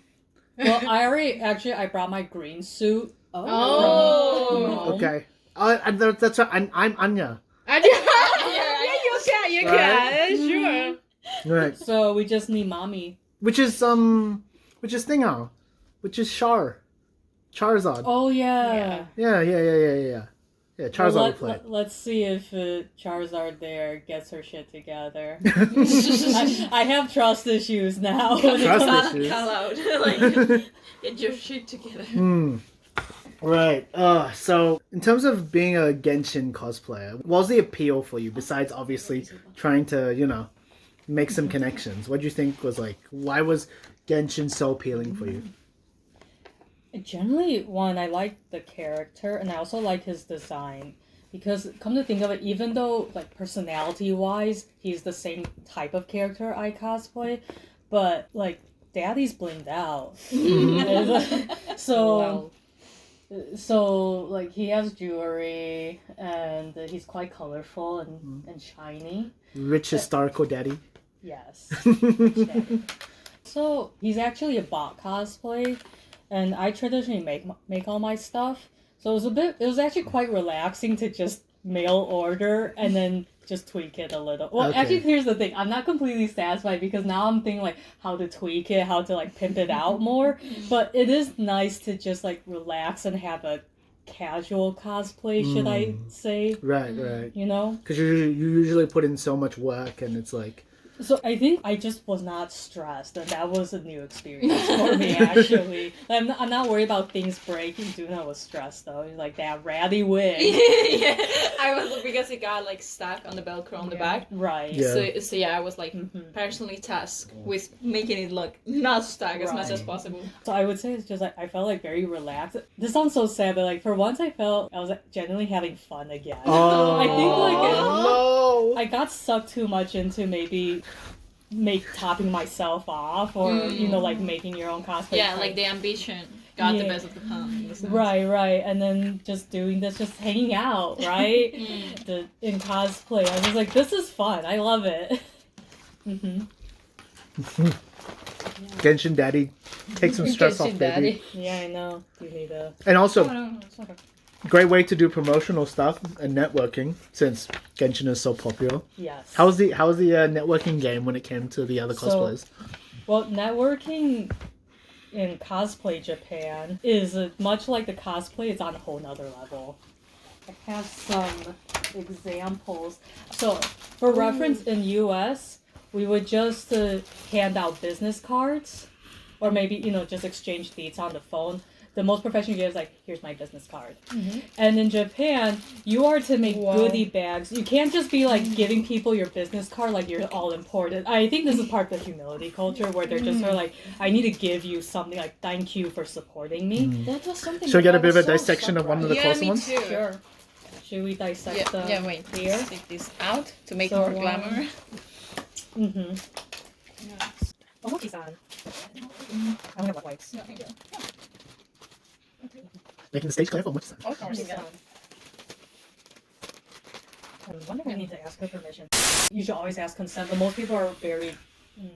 Well, I brought my green suit. Oh. Okay. That's right. I'm Anya. Yeah, you can, sure. Right. So we just need mommy. Which is Thingo. Which is Charizard. Oh yeah. Yeah. Yeah. Yeah, Charizard will play. Let's see if Charizard there gets her shit together. I have trust issues now. Trust issues. Call out. Like, get your shit together. Right. So in terms of being a Genshin cosplayer, what was the appeal for you besides obviously trying to, make some connections? What do you think was why was Genshin so appealing for you? Generally, I like the character, and I also like his design. Because, come to think of it, even though, personality-wise, he's the same type of character I cosplay, but, Daddy's blinged out. So, he has jewelry, and he's quite colorful and shiny. Rich historical daddy. Yes. Rich daddy. So, he's actually a bot cosplay. And I traditionally make all my stuff, so it was actually quite relaxing to just mail order and then just tweak it a little. Well, Okay. actually, here's the thing: I'm not completely satisfied because now I'm thinking how to tweak it, how to pimp it out more. But it is nice to just relax and have a casual cosplay, should I say? Right. Because you usually put in so much work, and it's So I think I just was not stressed, and that was a new experience for me. Actually, I'm not worried about things breaking. Duna was stressed though. He's like that ratty wig. Yeah, I was, because it got stuck on the Velcro on the back. Right. Yeah. So yeah, I was personally tasked with making it look not stuck as much as possible. So I would say it's just I felt very relaxed. This sounds so sad, but for once I felt I was genuinely having fun again. Oh. I think no. I got sucked too much into maybe topping myself off or making your own cosplay. Yeah, the ambition got the best of the fun. Right, and then just doing this, just hanging out, right? In cosplay, I was like, this is fun. I love it. Genshin Daddy, take some stress off, baby. Yeah, I know. You need a. And also, No, it's okay. great way to do promotional stuff and networking since Genshin is so popular. Yes. How's the networking game when it came to the other cosplayers? Well, networking in cosplay Japan is much like the cosplay. It's on a whole nother level. I have some examples. So, for reference, in US, we would just hand out business cards, or maybe just exchange tweets on the phone. The most professional you get is like, here's my business card. Mm-hmm. And in Japan, you are to make goodie bags. You can't just be like giving people your business card like you're all important. I think this is part of the humility culture where they're just sort of like, I need to give you something like, thank you for supporting me. That was something. Should we get a I bit of was a so dissection of one of the Yeah, closer me ones? too. Sure. Should we dissect the wait. here? Let's take this out to make So, it more glamour. Mm-hmm. Yeah. Omochi-san. I don't have wet wipes. Making the stage clear for much. Of course. Omochi-san. I wonder if I need to ask her permission. You should always ask consent, but most people are very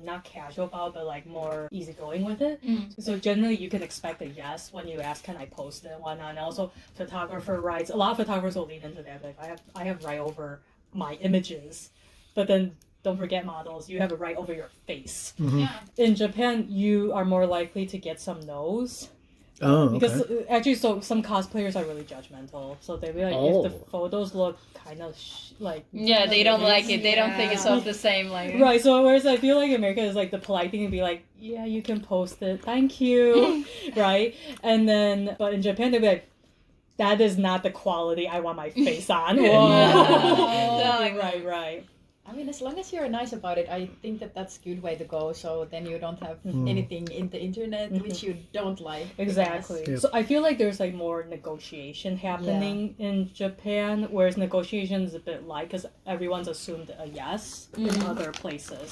not casual about, but like more easygoing with it. So generally, you can expect a yes when you ask, "Can I post it?" and whatnot. And also, photographer rights. A lot of photographers will lean into that. Like, I have right over my images, but then don't forget models. You have a right over your face. Yeah. In Japan, you are more likely to get some no's. Oh, okay. Because actually, so some cosplayers are really judgmental. So they'll be like, if the photos look kind of like... Yeah, they don't like it. They don't think it's all the same. Like Right, so whereas I feel like America is like the polite thing to be like, yeah, you can post it. Thank you. Right? And then, but in Japan, they'll be like, that is not the quality I want my face on. Whoa. Right. I mean, as long as you're nice about it, I think that's a good way to go. So then you don't have anything in the internet which you don't like. Exactly. Yep. So I feel like there's like more negotiation happening in Japan, whereas negotiation is a bit light because everyone's assumed a yes in other places.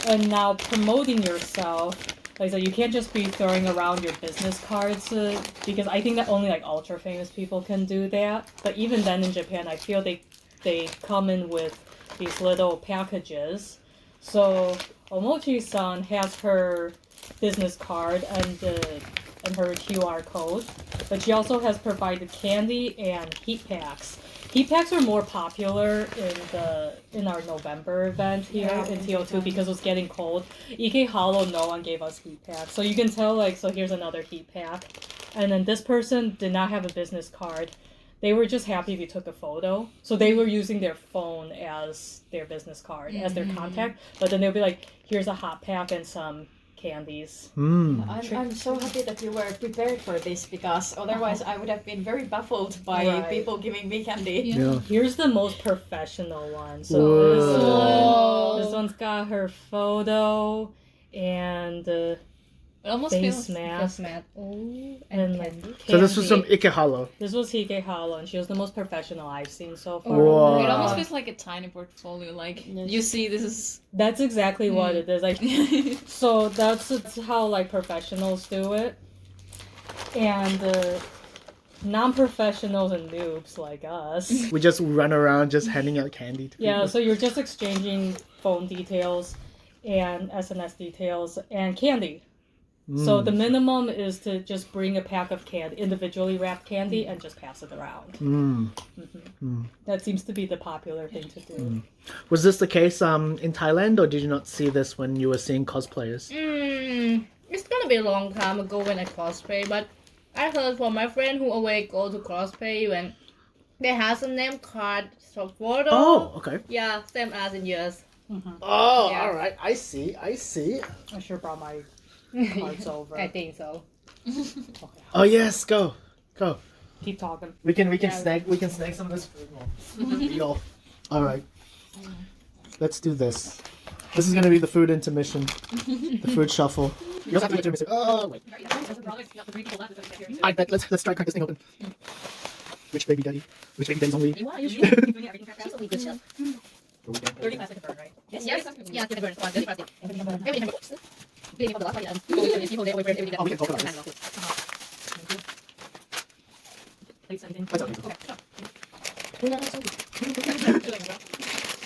And now promoting yourself, like I said, you can't just be throwing around your business cards because I think that only like ultra famous people can do that. But even then in Japan, I feel they come in with these little packages. So Omochi-san has her business card and her QR code, but she also has provided candy and heat packs. Heat packs are more popular in our November event here in TO2 because it was getting cold. Ike Hollow, no one gave us heat packs, so you can tell like, so here's another heat pack, and then this person did not have a business card. They were just happy if you took a photo. So they were using their phone as their business card, as their contact. But then they'll be like, here's a hot pack and some candies. I'm so happy that you were prepared for this because otherwise I would have been very baffled by people giving me candy. Yeah. Here's the most professional one. So this one's got her photo and it almost face feels mask. And And candy. So this was from candy. Ikehalo. This was Hige Hollow, and she was the most professional I've seen so far. Wow. It almost feels like a tiny portfolio. Like you see, this is That's exactly what it is. Like, so that's how like professionals do it, and non-professionals and noobs like us. We just run around just handing out candy to Yeah, people. so you're just exchanging phone details and SNS details and candy. So the minimum is to just bring a pack of candy, individually wrapped candy, and just pass it around. That seems to be the popular thing to do. Was this the case in Thailand, or did you not see this when you were seeing cosplayers? It's gonna be a long time ago when I cosplay, but I heard from my friend who always go to cosplay when they has a name card, so photo. Oh, okay. Yeah, same as in yours. Oh, Yeah. all right. I see. I sure brought my cards over. I think so. Oh yes, go. Keep talking. We can snag some of this food. Yo. All right. Let's do this. This is gonna be the food intermission, the food shuffle. You also have to intermission. Oh wait. Alright, let's try crack this thing open. Which baby daddy? Which baby daddy's only? Yes. Yeah, the burn. 30 plastic. Everything has books. People they always wear everything. Oh, we can talk about this.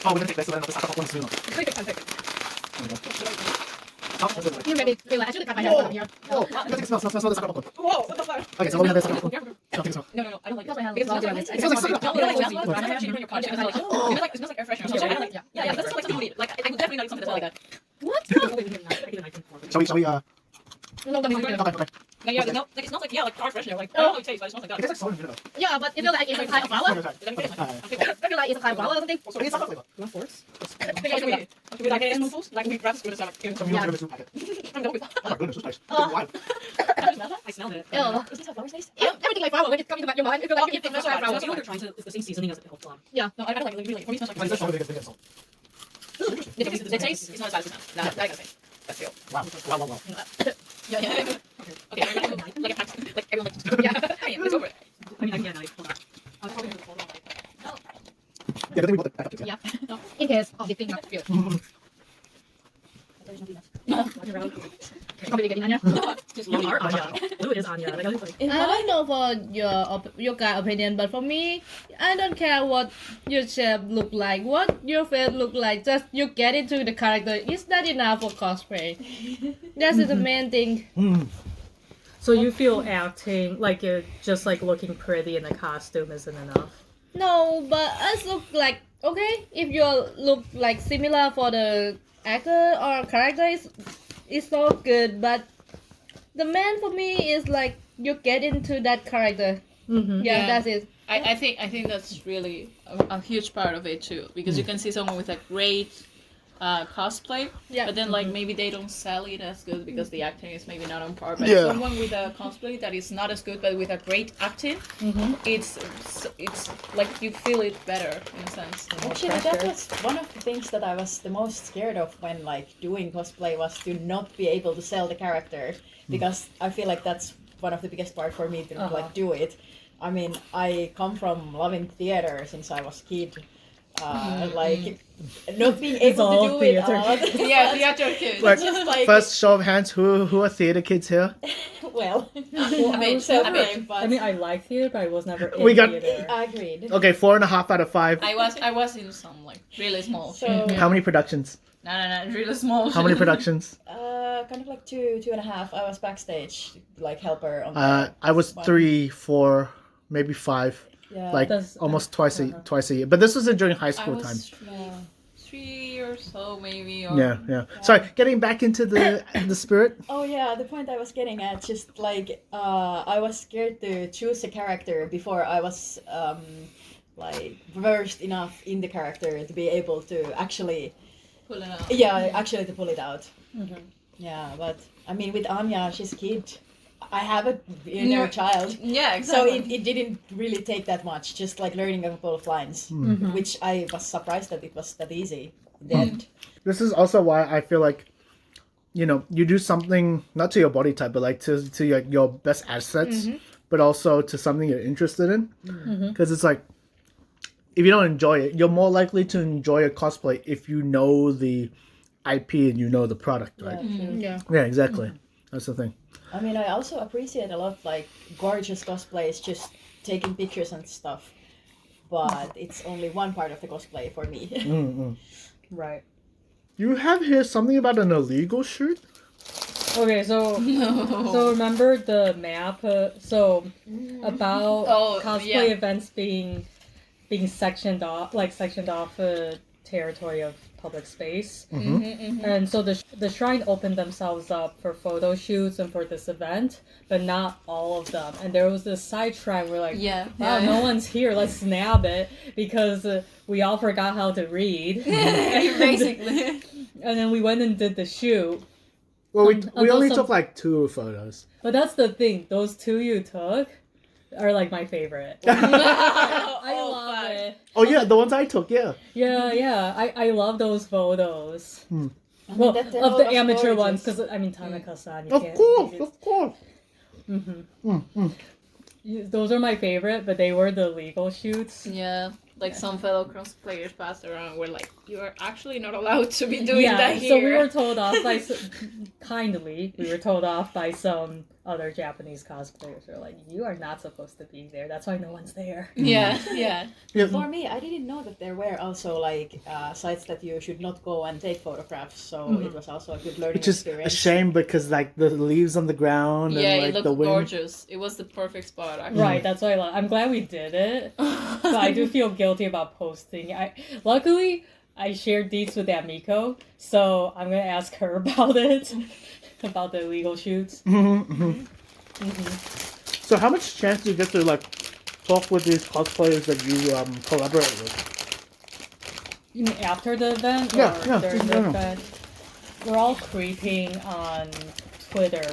Oh, we're gonna take this and then I'll just soon. You ready? I should have cut my hair from here. Oh, smell the sakura popcorn. whoa. What the fuck? Okay, so what we have is sakura popcorn. don't think so. No, I don't like Because it. I have Because lots of it it. It feels like soap. No, it smells like actually in your car. It smells like it smells like air freshener or something. Yeah. Yeah, that's like something you need. Like I would definitely not eat something that smells like that. What? Shall we No, that is good. okay. Yeah, it smells like like car freshener. Like I don't know how it tastes, but it smells like It that. tastes like soda vinegar. Yeah, but it feels like it's a kind of flower. Okay, I feel like it's a kind of flower or something. so it's not flavor. You want force? Okay, like a spoonfuls, like we grab a spoon and start like. So we don't have a soup packet. I'm done with that. Oh my goodness, this tastes Oh. wild. I smelled it. Ew. Is this how flowers taste? Yeah, everything like flower when it comes to your mind. It feels like it's like flower. That's what they're trying to. It's the same seasoning as the whole plum. No, I don't like it. Really, for me, it smells Like this like. one, they get salt. This is interesting. The taste is not as bad as it smells. Nah, that I gotta say. That's real. Wow. Yeah. Okay, like a pack, like everyone like. Yeah, I mean, it's over it. I mean, again, hold on. I was probably gonna hold on. Yeah, but then we bought the backup. Yeah. In case of the thing not good. Probably getting Anya. You are Anya. Blue is Anya. Like, I was like, I don't know for your guy opinion, but for me, I don't care what your shape look like, what your face look like. Just you get into the character. Is that enough for cosplay? That's the main thing. so you feel acting like you're just like looking pretty in a costume isn't enough? No, but us look like okay. If you look like similar for the actor or character, it's so good. But the man for me is like you get into that character. Mm-hmm. Yeah, Yeah. that's it. I think that's really a huge part of it too, because you can see someone with a great cosplay, Yeah. but then like maybe they don't sell it as good because the acting is maybe not on par. But Yeah. someone with a cosplay that is not as good but with a great acting, it's like you feel it better in a sense. Actually, that was one of the things that I was the most scared of when like doing cosplay was to not be able to sell the character, because I feel like that's one of the biggest part for me to like do it. I mean, I come from loving theater since I was a kid. Like not being able all to do it. theater. Yeah, theater kids. Like, Just like first show of hands, who are theater kids here? well, I mean, self-named, but I mean, I like theater, but I was never in We got- theater. I agreed. Okay, 4.5 out of 5. I was in some like really small. So How many productions? No, really small. How many productions? kind of like 2.5. I was backstage, like helper on. I was one. 3, 4, maybe 5. Yeah. Like That's- almost twice a year. But this was during high I school was time. yeah. 3 or so maybe. Or... Yeah. Sorry, getting back into the spirit. Oh yeah, the point I was getting at, just like I was scared to choose a character before I was like versed enough in the character to be able to actually, Pull it out. actually to pull it out. Yeah, but I mean with Anya, she's a kid. I have a inner child. Yeah, So exactly. it didn't really take that much, just like learning a couple of lines, which I was surprised that it was that easy in the end. This is also why I feel like, you do something not to your body type, but like to your best assets, but also to something you're interested in. Because it's like, if you don't enjoy it, you're more likely to enjoy a cosplay if you know the IP and you know the product, right? Yeah, true. Yeah, exactly. That's the thing. I mean, I also appreciate a lot like gorgeous cosplays, just taking pictures and stuff. But it's only one part of the cosplay for me. Right. You have here something about an illegal shoot? Okay, so remember the map? About cosplay events being sectioned off territory of public space, and so the shrine opened themselves up for photo shoots and for this event, but not all of them. And there was this side shrine where like, no one's here. Let's snab it because we all forgot how to read. Basically. And then we went and did the shoot. Well, we only some- took like 2 photos. But that's the thing. Those 2 you took are like my favorite. I love it. Oh yeah, the ones I took, yeah. Yeah. I love those photos. Well, that of the was amateur gorgeous. ones, because I mean Tanaka-san. You Of can't- course, you of course. those are my favorite, but they were the legal shoots. Yeah, like some fellow cosplayers passed around were like, you are actually not allowed to be doing Yeah, that here. so we were told off by kindly. We were told off by some other Japanese cosplayers are like, you are not supposed to be there. That's why no one's there. Yeah, yeah. For me, I didn't know that there were also like sites that you should not go and take photographs. So it was also a good learning Which is experience. a shame because like the leaves on the ground Yeah, and like it looked the wind. gorgeous. It was the perfect spot, actually. Right, that's why I'm glad we did it. But I do feel guilty about posting. Luckily, I shared these with Amiko, so I'm gonna ask her about it, about the illegal shoots. So how much chance do you get to like talk with these cosplayers that you collaborate with? You mean after the event or Yeah, during in the general. event? We're all creeping on Twitter,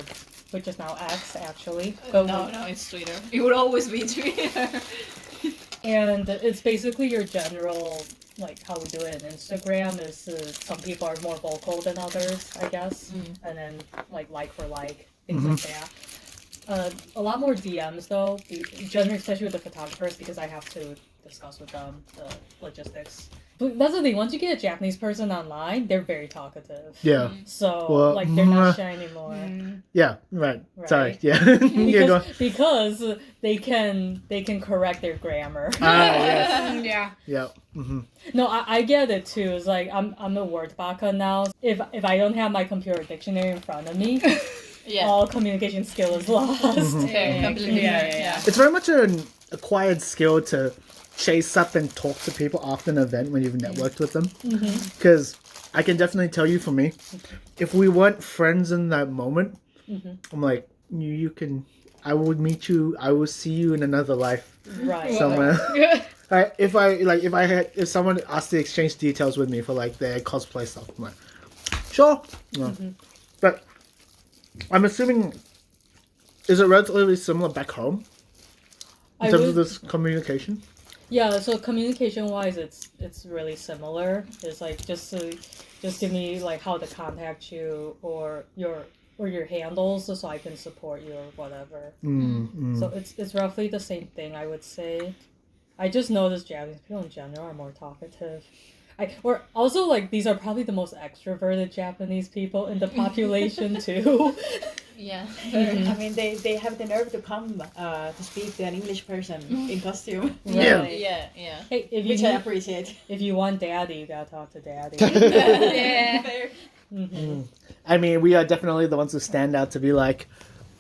which is now X actually. But No, it's Twitter. It would always be Twitter. And it's basically your general, like how we do it in Instagram is some people are more vocal than others, I guess. And then like for like, things like that. A lot more DMs though, generally, especially with the photographers, because I have to discuss with them the logistics. But that's the thing, once you get a Japanese person online, they're very talkative. Yeah. So, Well, like, they're not shy anymore. Yeah. Right. Sorry. Right. Yeah. Yeah. Go. Because they can correct their grammar. Yes. Yeah. Yeah. Mm-hmm. No, I get it too. It's like I'm a word baka now. If I don't have my computer dictionary in front of me, Yeah. all communication skill is lost. Fair, completely fair, yeah. It's very much an acquired skill to chase up and talk to people after an event when you've networked with them. Because I can definitely tell you for me, if we weren't friends in that moment, I'm like, you can, I would meet you, I will see you in another life Right. somewhere. If someone asked to exchange details with me for like their cosplay stuff, I'm like, sure. No. But I'm assuming, is it relatively similar back home in terms of this communication? Yeah, so communication-wise, it's really similar. It's like just give me like how to contact you or your handles so I can support you or whatever. So it's roughly the same thing, I would say. I just noticed Japanese people in general are more talkative. Or also like these are probably the most extroverted Japanese people in the population too. Yeah. I mean, they have the nerve to come to speak to an English person in costume, Yeah. Right. Yeah, yeah. Hey, which I appreciate. if you want daddy, you gotta talk to daddy. Yeah. Fair. I mean, we are definitely the ones who stand out to be like,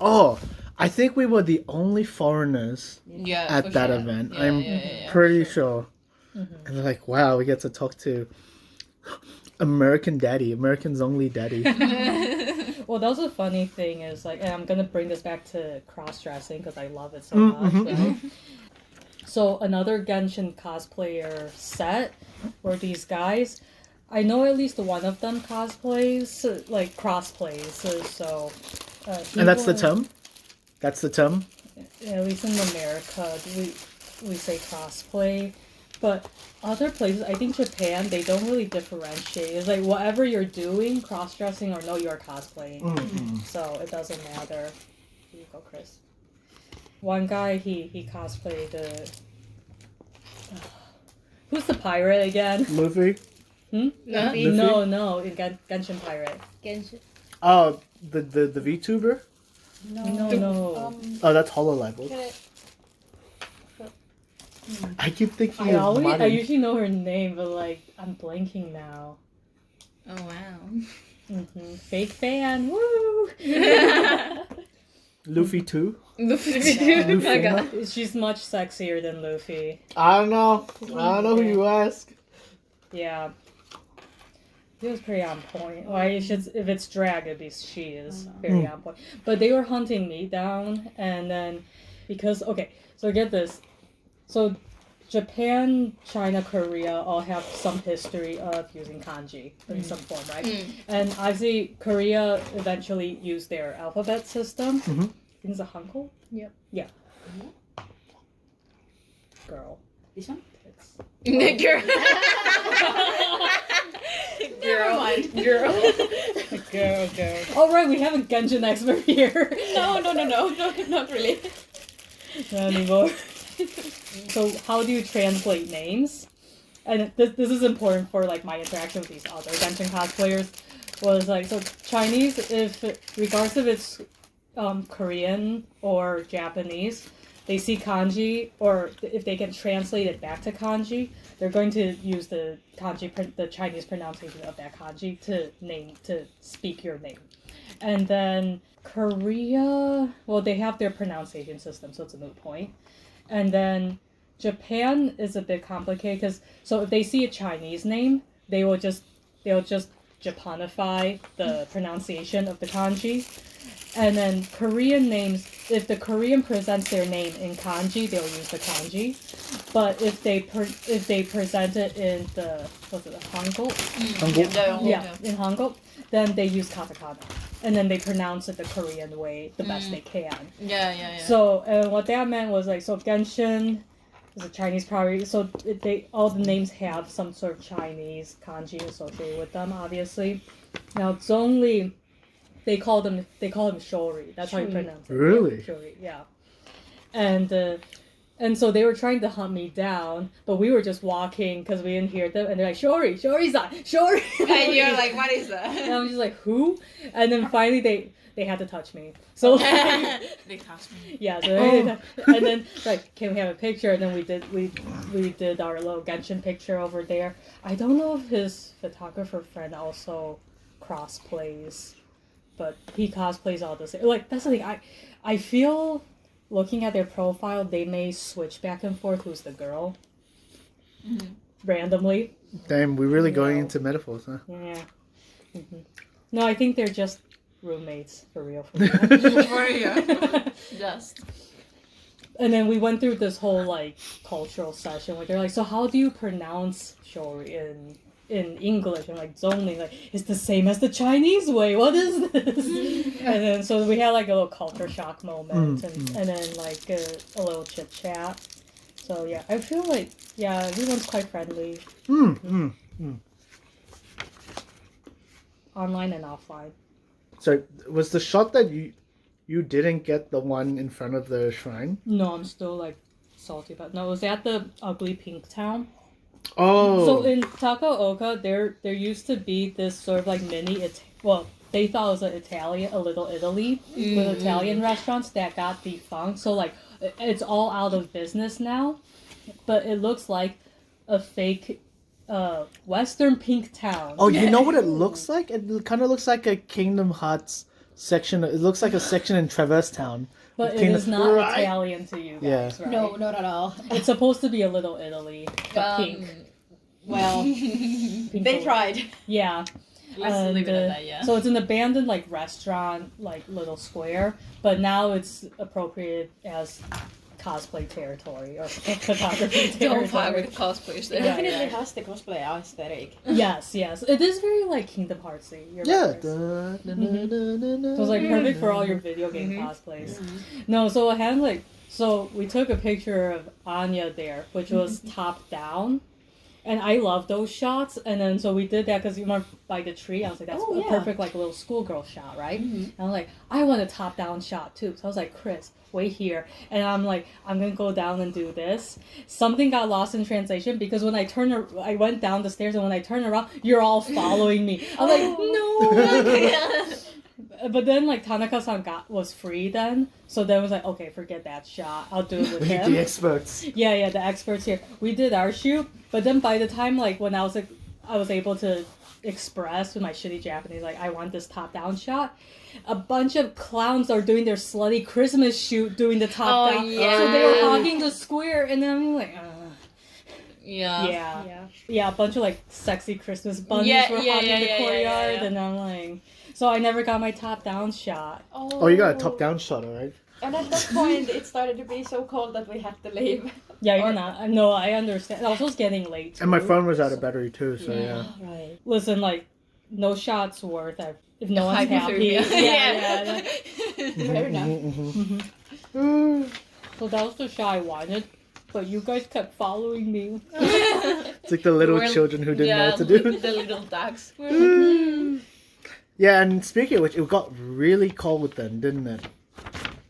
oh, I think we were the only foreigners Yeah, at for that sure. event. Yeah, I'm yeah, pretty sure. And they're like, wow, we get to talk to American daddy, Americans only daddy. Well, that was a funny thing is like, and I'm gonna bring this back to cross-dressing because I love it so much, right? So another Genshin cosplayer set were these guys. I know at least one of them cosplays, like crossplays. So, he And that's the was- term? That's the term? At least in America, we say crossplay, but other places, I think Japan, they don't really differentiate. It's like whatever you're doing, cross-dressing or no, you're cosplaying. So it doesn't matter. Here you go, Chris. One guy, he cosplayed who's the pirate again? Luffy? Luffy. No, in Genshin Pirate. Genshin. Oh, the VTuber? No. Oh, that's HoloLive. I keep thinking of I Mari. usually know her name, but like I'm blanking now. Oh, wow. Fake fan, woo! Luffy too? Oh my god. She's much sexier than Luffy. I don't know. I don't know who you ask. Yeah. He was pretty on point. Why if it's drag, it'd be she is very on point. But they were hunting me down, and then because so get this, so Japan, China, Korea all have some history of using kanji in some form, right? And obviously Korea eventually used their alphabet system. I think it's a Hangul. Yep. Yeah. Girl. This one? It's Girl. Never mind. girl. Oh right, we have a Genshin expert here. No, not really. Not anymore. So how do you translate names? And this is important for like my interaction with these other Genshin cosplayers. Was like, so Chinese, if regardless if it's Korean or Japanese, they see kanji, or if they can translate it back to kanji, they're going to use the kanji, the Chinese pronunciation of that kanji to speak your name. And then Korea, well, they have their pronunciation system, so it's a moot point. And then Japan is a bit complicated because so if they see a Chinese name, they'll just Japanify the pronunciation of the kanji. And then Korean names, if the Korean presents their name in kanji, they'll use the kanji. But if they present it in the Hangul? In Hangul, then they use katakana. And then they pronounce it the Korean way the best they can. Yeah. So what that meant was like, so Genshin is a Chinese property, so all the names have some sort of Chinese kanji associated with them, obviously. Now Zhongli, they call them shori. That's how you pronounce it. Really? Shori, yeah. And so they were trying to hunt me down, but we were just walking because we didn't hear them, and they're like, Shori-san, Shori! And you're like, what is that? And I'm just like, who? And then finally they had to touch me. So they touched me. yeah, so and then like, can we have a picture? And then we did our little Genshin picture over there. I don't know if his photographer friend also crossplays, but he cosplays all the same. Like, that's the thing. I feel looking at their profile, they may switch back and forth who's the girl randomly. Damn, we're really going into metaphors, huh? Yeah. Mm-hmm. No, I think they're just roommates for real. For real. Just. And then we went through this whole like cultural session where they're like, so how do you pronounce shori in English? And like Zhongli, like, it's the same as the Chinese way. What is this? And then so we had like a little culture shock moment, and then like a little chit chat. So yeah, I feel like everyone's quite friendly. Online and offline. So was the shot that you didn't get the one in front of the shrine? No, I'm still like salty about. No, it was at the ugly pink town. Oh. So in Takaoka, there used to be this sort of like mini. They thought it was a Little Italy with Italian restaurants that got defunct. So like, it's all out of business now, but it looks like a fake Western pink town. Oh, you know what it looks like? It kind of looks like a Kingdom Hearts section. It looks like a section in Traverse Town. But it is not Italian to you guys, right? No, not at all. It's supposed to be a Little Italy, but pink. Well, Pink they color. tried. Yeah. Let's leave it at that, yeah. So it's an abandoned like restaurant, like little square, but now it's appropriated as cosplay territory or photography territory. Don't fuck with cosplayers there. It definitely has the cosplay aesthetic. Yes. It is very like Kingdom Heartsy. You're right, Chris. So it's like perfect for all your video game cosplays. No, so I had like, so we took a picture of Anya there, which was top down. And I love those shots, and then so we did that because you went by the tree. I was like, that's a perfect like little schoolgirl shot, right? And I'm like, I want a top-down shot too. So I was like, Chris, wait here, and I'm like, I'm gonna go down and do this. Something got lost in translation because when I went down the stairs, and when I turned around, you're all following me. I'm like, no. But then like Tanaka-san was free then, so then it was like, okay, forget that shot. I'll do it with him. The experts. Yeah, the experts here. We did our shoot, but then by the time like when I was able to express with my shitty Japanese, like I want this top down shot. A bunch of clowns are doing their slutty Christmas shoot doing the top down. Yeah. So they were hogging the square, and then I'm like, Yeah. yeah, a bunch of like sexy Christmas bunnies were hogging the courtyard, and I'm like, so I never got my top down shot. Oh, you got a top down shot, alright. And at that point, it started to be so cold that we had to leave. Yeah, you're not. No, I understand. Also, it's getting late. Too. And my phone was out of battery too, so yeah. Right. Listen, like, no shot's worth it if no one's happy. Yeah. Fair enough. So that was the shot I wanted, but you guys kept following me. It's like the little children who didn't know what to do. The little ducks. Yeah, and speaking of which, it got really cold then, didn't it?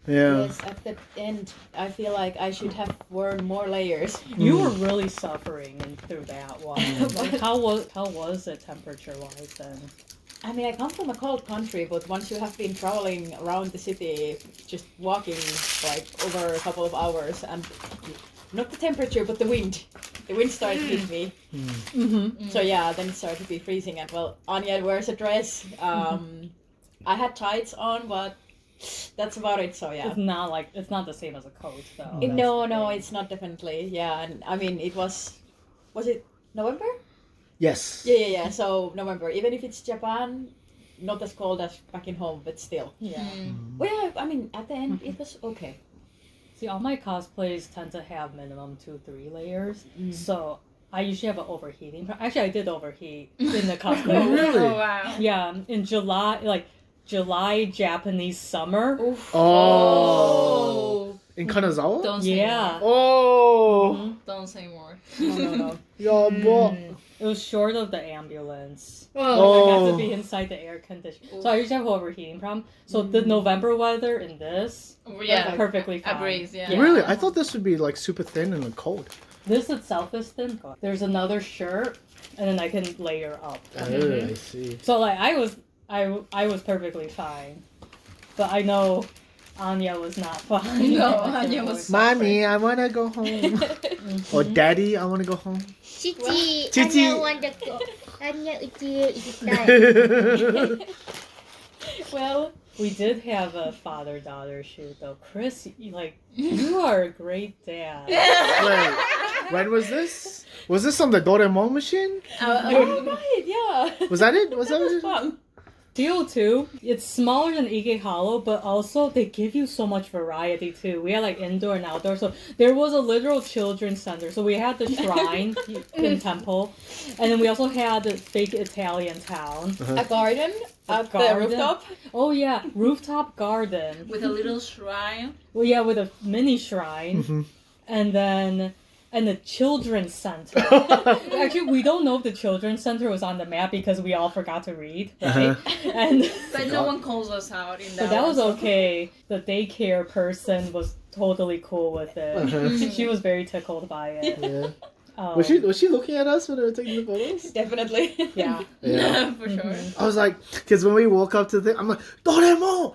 Yeah. Yes, at the end, I feel like I should have worn more layers. You were really suffering through that one. Like, how was it temperature-wise then? I mean, I come from a cold country, but once you have been traveling around the city, just walking like over a couple of hours, and not the temperature, but the wind. The wind started to hit me. So yeah, then it started to be freezing. And well, Anya wears a dress. I had tights on, but that's about it. So yeah. It's not the same as a coat though. No, it's not definitely. Yeah, and I mean, was it November? Yes. Yeah. So November, even if it's Japan, not as cold as back in home, but still. Yeah. Well, yeah, I mean, at the end, it was okay. See, all my cosplays tend to have minimum 2-3 layers, so I usually have an overheating. Actually, I did overheat in the cosplay. Oh, really? Oh wow. Yeah, in July Japanese summer. Oh. In Kanazawa? Don't say Yeah. more. Oh. Don't say more. No. Yeah, boy. It was short of the ambulance. Oh. I had to be inside the air condition. So I usually have an overheating problem. So the November weather in this, Yeah. perfectly fine. A breeze, yeah. Really? I thought this would be like super thin and cold. This itself is thin. There's another shirt, and then I can layer up. Oh, I see. So like I was perfectly fine, but I know Anya was not fine. No, Anya was Mommy, I wanna go home. Or Daddy, I wanna go home. Chichi, Chichi. Anya wanna go. Anya uchi ikitai. Well, We did have a father-daughter shoot though. Chris, you are a great dad. Wait, when was this? Was this on the Doraemon machine? oh right, yeah. Was that it? Was that That was it? fun. TO2, it's smaller than Ike Hollow, but also they give you so much variety too. We had like indoor and outdoor, so there was a literal children's center. So we had the shrine in temple, and then we also had the fake Italian town. A garden at the garden? rooftop. Oh yeah, rooftop garden. with a little shrine. Well, yeah, with a mini shrine, and the children's center. Actually, we don't know if the children's center was on the map because we all forgot to read, right? And But no one calls us out in that. but that was one, so- okay. The daycare person was totally cool with it. She was very tickled by it. Yeah. Um, Was she looking at us when they were taking the photos? Definitely. Yeah. Yeah. for sure. I was like, because when we woke up to the thing, I'm like, Doraemon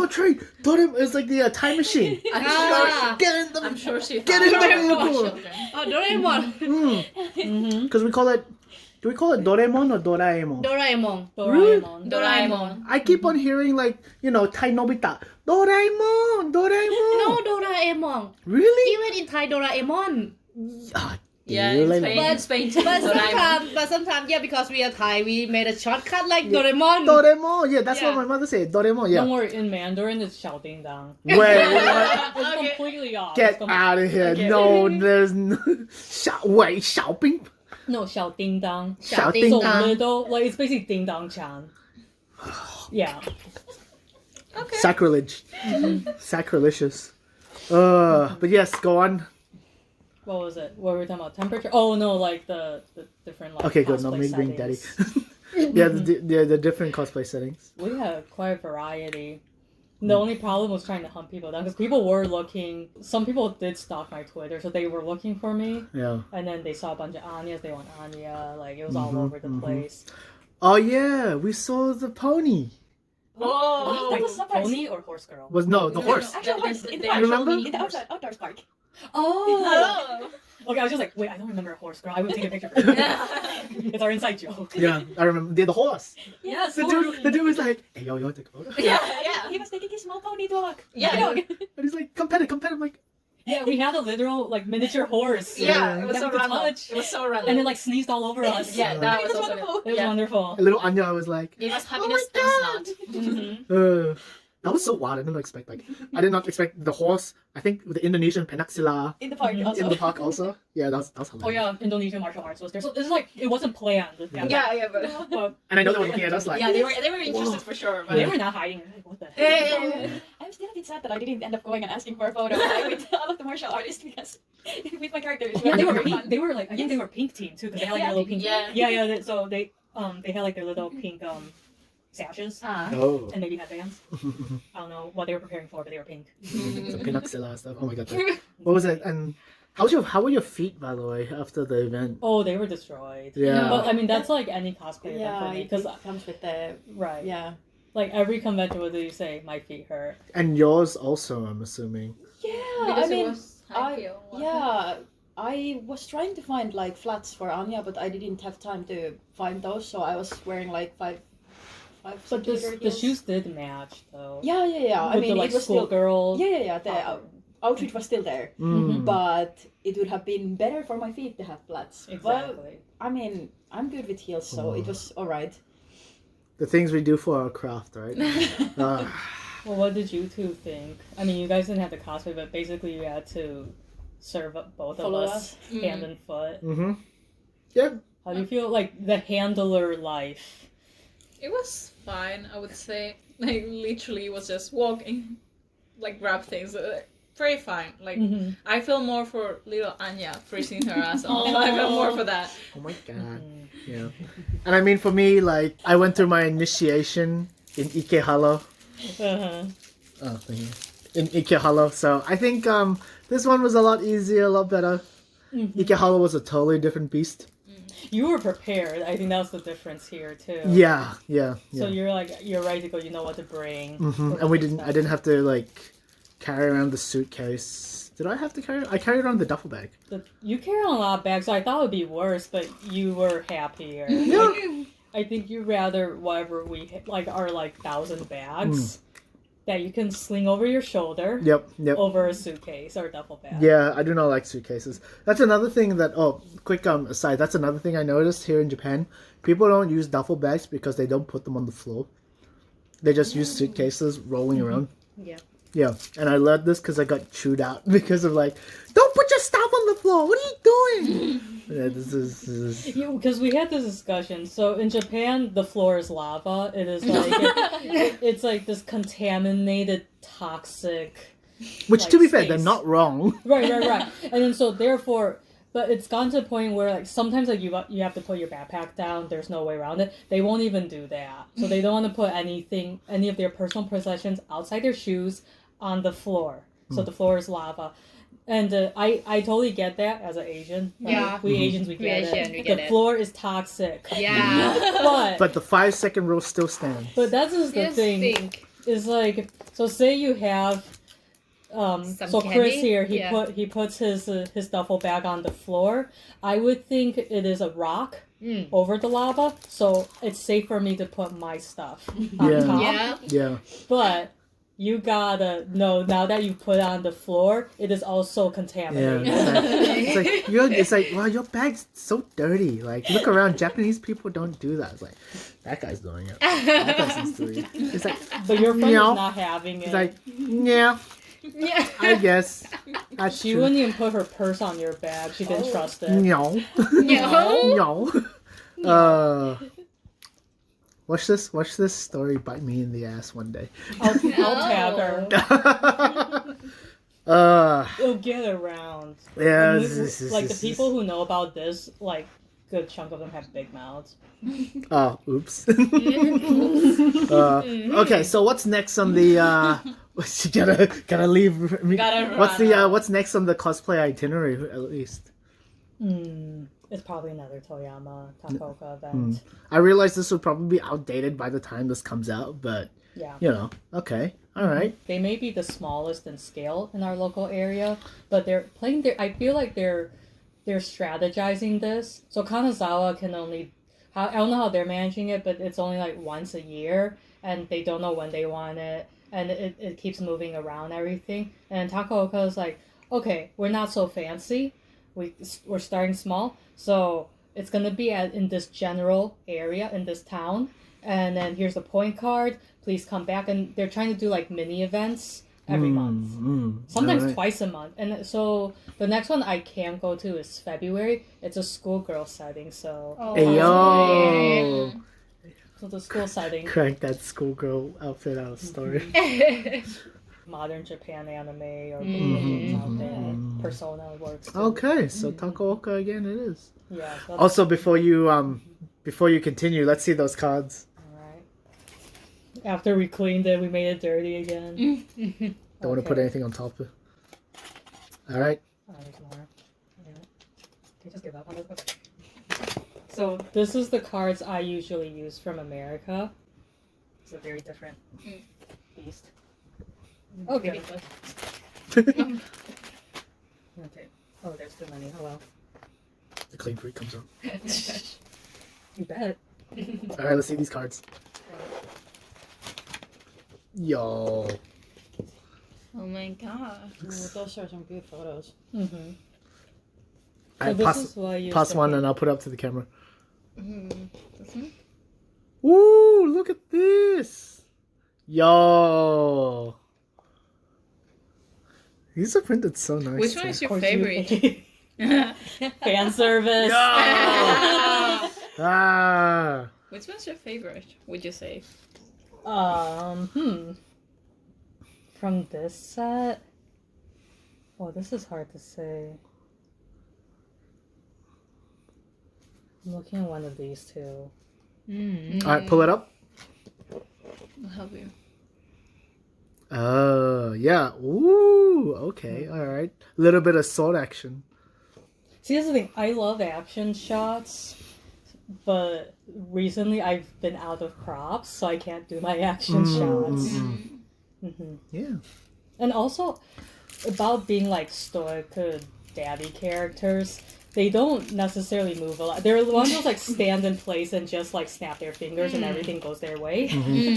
train, Doraemon. It's like the time machine. Get in the. I'm sure she Get thought in the we were vehicle. children. Oh, Doraemon. Because we call it. Do we call it Doraemon or Doraemon? Doraemon. Doraemon. Doraemon. I keep on hearing like Tai Nobita. Doraemon. No, Doraemon. Really? Even in Thai, Doraemon. Ah, Yeah, you in like- Spain, in Spain too. But Doraemon. sometimes, yeah, because we are Thai, we made a shortcut like Doraemon. Doraemon. Yeah, that's Yeah. what my mother said. Doraemon. Don't Yeah. worry, in Mandarin it's Xiao Ding Dang. Wait. What? It's Okay. completely off. Get It's out of here! Okay. No, there's no. Xiaobing. No, Xiao Ding Dang. Xiao Ding Ding So Dang. little, like it's basically Ding Dong Chan. Yeah. Okay. Sacrilege. Sacrilegious. But yes, go on. What was it? What were we talking about? Temperature? Oh no, like the different like. Okay, good. No, cosplay me being daddy. settings. Yeah, the different cosplay settings. We had quite a variety. The only problem was trying to hunt people down because people were looking. Some people did stalk my Twitter, so they were looking for me, Yeah. and then they saw a bunch of Anyas. They want Anya. Like it was all over the place. Oh yeah, we saw the pony. Oh, That was surprise. Pony or horse girl? Was no the horse. Actual horse in the You remember? in the outdoors park. Oh. Okay, I was just like, wait, I don't remember a horse girl. I would take a picture for you. It's our inside joke. Yeah, I remember. The horse. Yes. The dude was like, "Hey, yo, take a photo." Yeah. He was taking his small pony dog. Yeah. Dog. And he's like, "Competitive." I'm like, Yeah, we had a literal like miniature horse. Yeah, it was That so we could random. touch. It was so random. And it like sneezed all over us. Yeah, that was It was also wonderful. It was Yeah. wonderful. a little Anya was like, It was happiness my and God. snot. That was so wild. I did not expect I did not expect the horse. I think the Indonesian peninsula In the park also. in the park also. Yeah, that was Oh hilarious. yeah, Indonesian martial arts was there. So it's like it wasn't planned. Yeah, but But And I know they were looking at us like, yeah, they were interested for sure. But they were not hiding. Like, what the heck? I'm still a bit sad that I didn't end up going and asking for a photo with all of the martial artists because with my character. It was Yeah, they were very pink. fun. They were like I think they were pink team too because they had like Yeah, their little pink. yeah. So they had like their little pink sashes oh, and maybe headbands. I don't know what they were preparing for, but they were pink. some peninsula stuff. Oh my God. What was it? And How were your feet, by the way, after the event? Oh, they were destroyed. Yeah. But I mean, that's like any cosplay event Yeah, for me it because comes with the right. yeah. Like every convention, what do you say? My feet hurt. And yours also, I'm assuming. Yeah, Because I mean, it was high heel. yeah, I was trying to find like flats for Anya, but I didn't have time to find those, so I was wearing like five But centimeter the heels. shoes did match though. Yeah. I With mean, the, like it was still. schoolgirl. Yeah. The outfit was still there, Mm. but it would have been better for my feet to have flats. Well, Exactly. I mean, I'm good with heels, so it was alright. The things we do for our craft, right? Uh, Well, what did you two think? I mean, you guys didn't have the cosplay, but basically you had to serve up both Follow of us hand and foot. mm-hmm. Yeah. How do you feel like the handler life? It was fine, I would say. Like, literally, it was just walking, like, grab things. Very fine. Like, Mm-hmm. I feel more for little Anya freezing her ass off. I feel more for that. Oh my god. Mm-hmm. Yeah. And I mean, for me, like, I went through my initiation in Ikehalo. Uh-huh. Oh, thank you. In Ikehalo. So I think this one was a lot easier, a lot better. Mm-hmm. Ikehalo was a totally different beast. You were prepared. I think that's the difference here too. Yeah. So you're ready to go. You know what to bring. Mm-hmm. And I didn't have to like carry around the suitcase. Did I have to carry? I carried around the duffel bag. You carry on a lot of bags, so I thought it would be worse, but you were happier. Yeah. I think you rather whatever we like are like 1,000 bags that you can sling over your shoulder. Yep. Over a suitcase or duffel bag. Yeah, I do not like suitcases. That's another thing that. Oh, quick aside. That's another thing I noticed here in Japan. People don't use duffel bags because they don't put them on the floor. They just use suitcases rolling around. Yeah. Yeah, and I learned this because I got chewed out because of like, don't put your stuff on the floor. What are you doing? Yeah, this is. Because we had this discussion. So in Japan, the floor is lava. It is like it's like this contaminated, toxic. Which, like, to be fair, space. they're not wrong. Right. And then so therefore, but it's gone to a point where like sometimes like you have to put your backpack down. There's no way around it. They won't even do that. So they don't want to put any of their personal possessions outside their shoes on the floor. So the floor is lava. And I totally get that as an Asian. Right? Yeah. We Asians, we get Asian, we it. get The it. floor is toxic. Yeah. But the 5-second rule still stands. But that's just the thing. Is like, so say you have so Chris candy? here, Yeah. he puts his duffel bag on the floor. I would think it is a rock over the lava, so it's safe for me to put my stuff on Yeah. top. Yeah. Yeah. But you gotta know now that you put it on the floor, it is also Yeah. contaminated. It's like, wow, your bag's so dirty. Like, look around. Japanese people don't do that. It's like, that guy's doing it. That person's doing it. It's like, But your friend Meow. is not having it. it's like, yeah, Yeah. I guess. That's She true. wouldn't even put her purse on your bag. She didn't trust it. No. No. No. Watch this story bite me in the ass one day. I'll tag her. It'll get around. Yeah. And this- like the this- people who know about this, like good chunk of them have big mouths. Oh, oops. Okay, so what's next on the? Gotta leave. What's next on the cosplay itinerary? At least. It's probably another Toyama Takaoka event. I realize this will probably be outdated by the time this comes out, but Yeah. you know, okay, all right. They may be the smallest in scale in our local area, but they're playing their. I feel like they're strategizing this. So Kanazawa can only. I don't know how they're managing it, but it's only like once a year, and they don't know when they want it, and it keeps moving around everything. And Takaoka is like, okay, we're not so fancy. We're starting small, so it's gonna be in this general area in this town, and then here's the point card. Please come back, and they're trying to do like mini events every month, sometimes alright. twice a month. And so the next one I can go to is February. It's a schoolgirl setting, so Hey yo, so the school setting, crank that schoolgirl outfit out of story. modern Japan anime or games out there. Persona works. Too. Okay, so Takaoka again it is. Yeah. So Also, before you continue, let's see those cards. Alright. After we cleaned it, we made it dirty again. Don't want to put anything on top of it. All right. Oh, there's more. Okay, just give up on this. Okay. So this is the cards I usually use from America. It's a very different beast. Okay. Okay. Oh, there's too many. Oh well. The clean freak comes up. You bet. All right, let's see these cards. Yo. Oh my god. Oh, those are some good photos. Mm-hmm. I this pass, is what I use pass to one hit. and I'll put it up to the camera. This one? Ooh, look at this. Yo. These are printed so nice. Which one too. is Of your course favorite? Fan service. Ah. Which one's your favorite, would you say? From this set. Oh, this is hard to say. I'm looking at one of these two. All right, pull it up. I'll help you. Oh, yeah. Ooh, okay. All right. A little bit of sword action. See, this is the thing. I love action shots, but recently I've been out of props, so I can't do my action shots. Yeah. And also, about being like stoic daddy characters, they don't necessarily move a lot. They're the ones who like stand in place and just like snap their fingers and everything goes their way.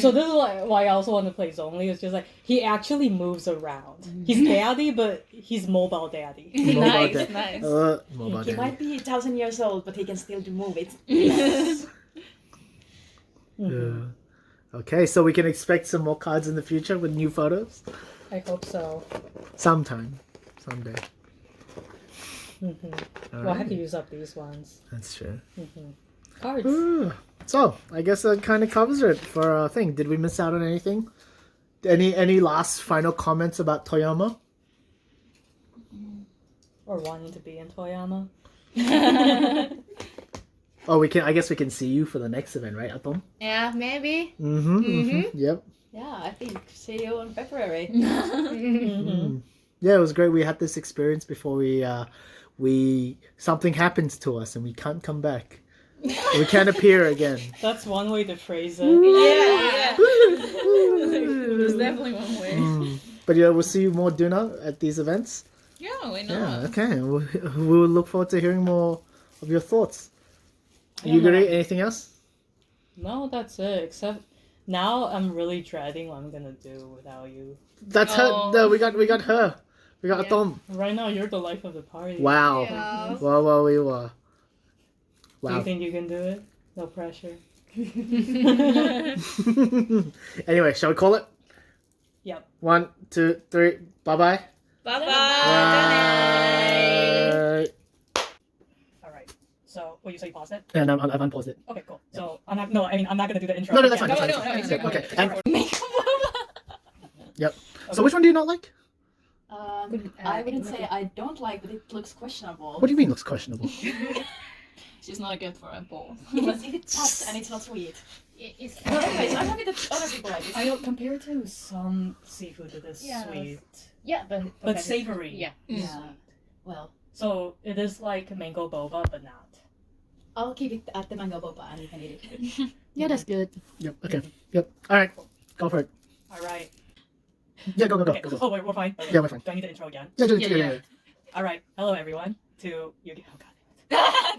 So this is like why I also want to play Zhongli. It's just like he actually moves around. He's daddy, but he's mobile daddy. Nice, Mobile nice. mobile He daddy. might be 1,000 years old, but he can still do move it. Yeah. Okay, so we can expect some more cards in the future with new photos? I hope so. Sometime. Someday. All Well, I have to right. use up these ones. That's true. Cards. Ooh. So, I guess that kind of covers it for our thing. Did we miss out on anything? Any last final comments about Toyama? Or wanting to be in Toyama. Oh, we can. I guess we can see you for the next event, right, Atom? Yeah, maybe. Yep. Yeah, I think. See you in February. Yeah, it was great. We had this experience before we something happens to us and we can't come back. We can't appear again. That's one way to phrase it. Yeah, there's definitely one way. But yeah, we'll see you more Duna at these events. Yeah, why Yeah, not? okay. We will look forward to hearing more of your thoughts. You agree? Anything else? No, that's it. Except now I'm really dreading what I'm gonna do without you. That's Oh. her. No, we got her. We got Atom. Right now, you're the life of the party. Wow. Yeah. Wow, we were. Do you Wow. think you can do it? No pressure. Anyway, shall we call it? Yep. 1, 2, 3. Bye-bye. Bye-bye. Bye. All right. So, you say pause it? And I've unpaused it. Okay, cool. So I'm not. No, I mean I'm not gonna do the intro. No, that's fine. again. That's fine. no, That's fine. no, Okay. no. And, yep. So which one do you not like? I wouldn't say I don't like, but it looks questionable. What do you mean looks questionable? She's not good for a ball. If it's tough and it's not sweet. It's But anyways, I'm happy that other people like it. I don't compare it to some seafood that is Yeah. sweet, yeah, but but savory. Yeah. Yeah. Well, So it is like mango boba, but not. I'll keep it at the mango boba and you can eat it. Yeah, that's good. Yep. Okay. Yep. All right. Go for it. All right. Yeah. Go. Okay. Oh, wait, we're fine. Okay. Yeah, we're fine. Do I need the intro again? Yeah. All right. Hello, everyone. To you. Oh God.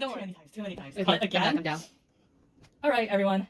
Don't Too worry. many times. Too many times. Okay, Again. Come down. All right, everyone.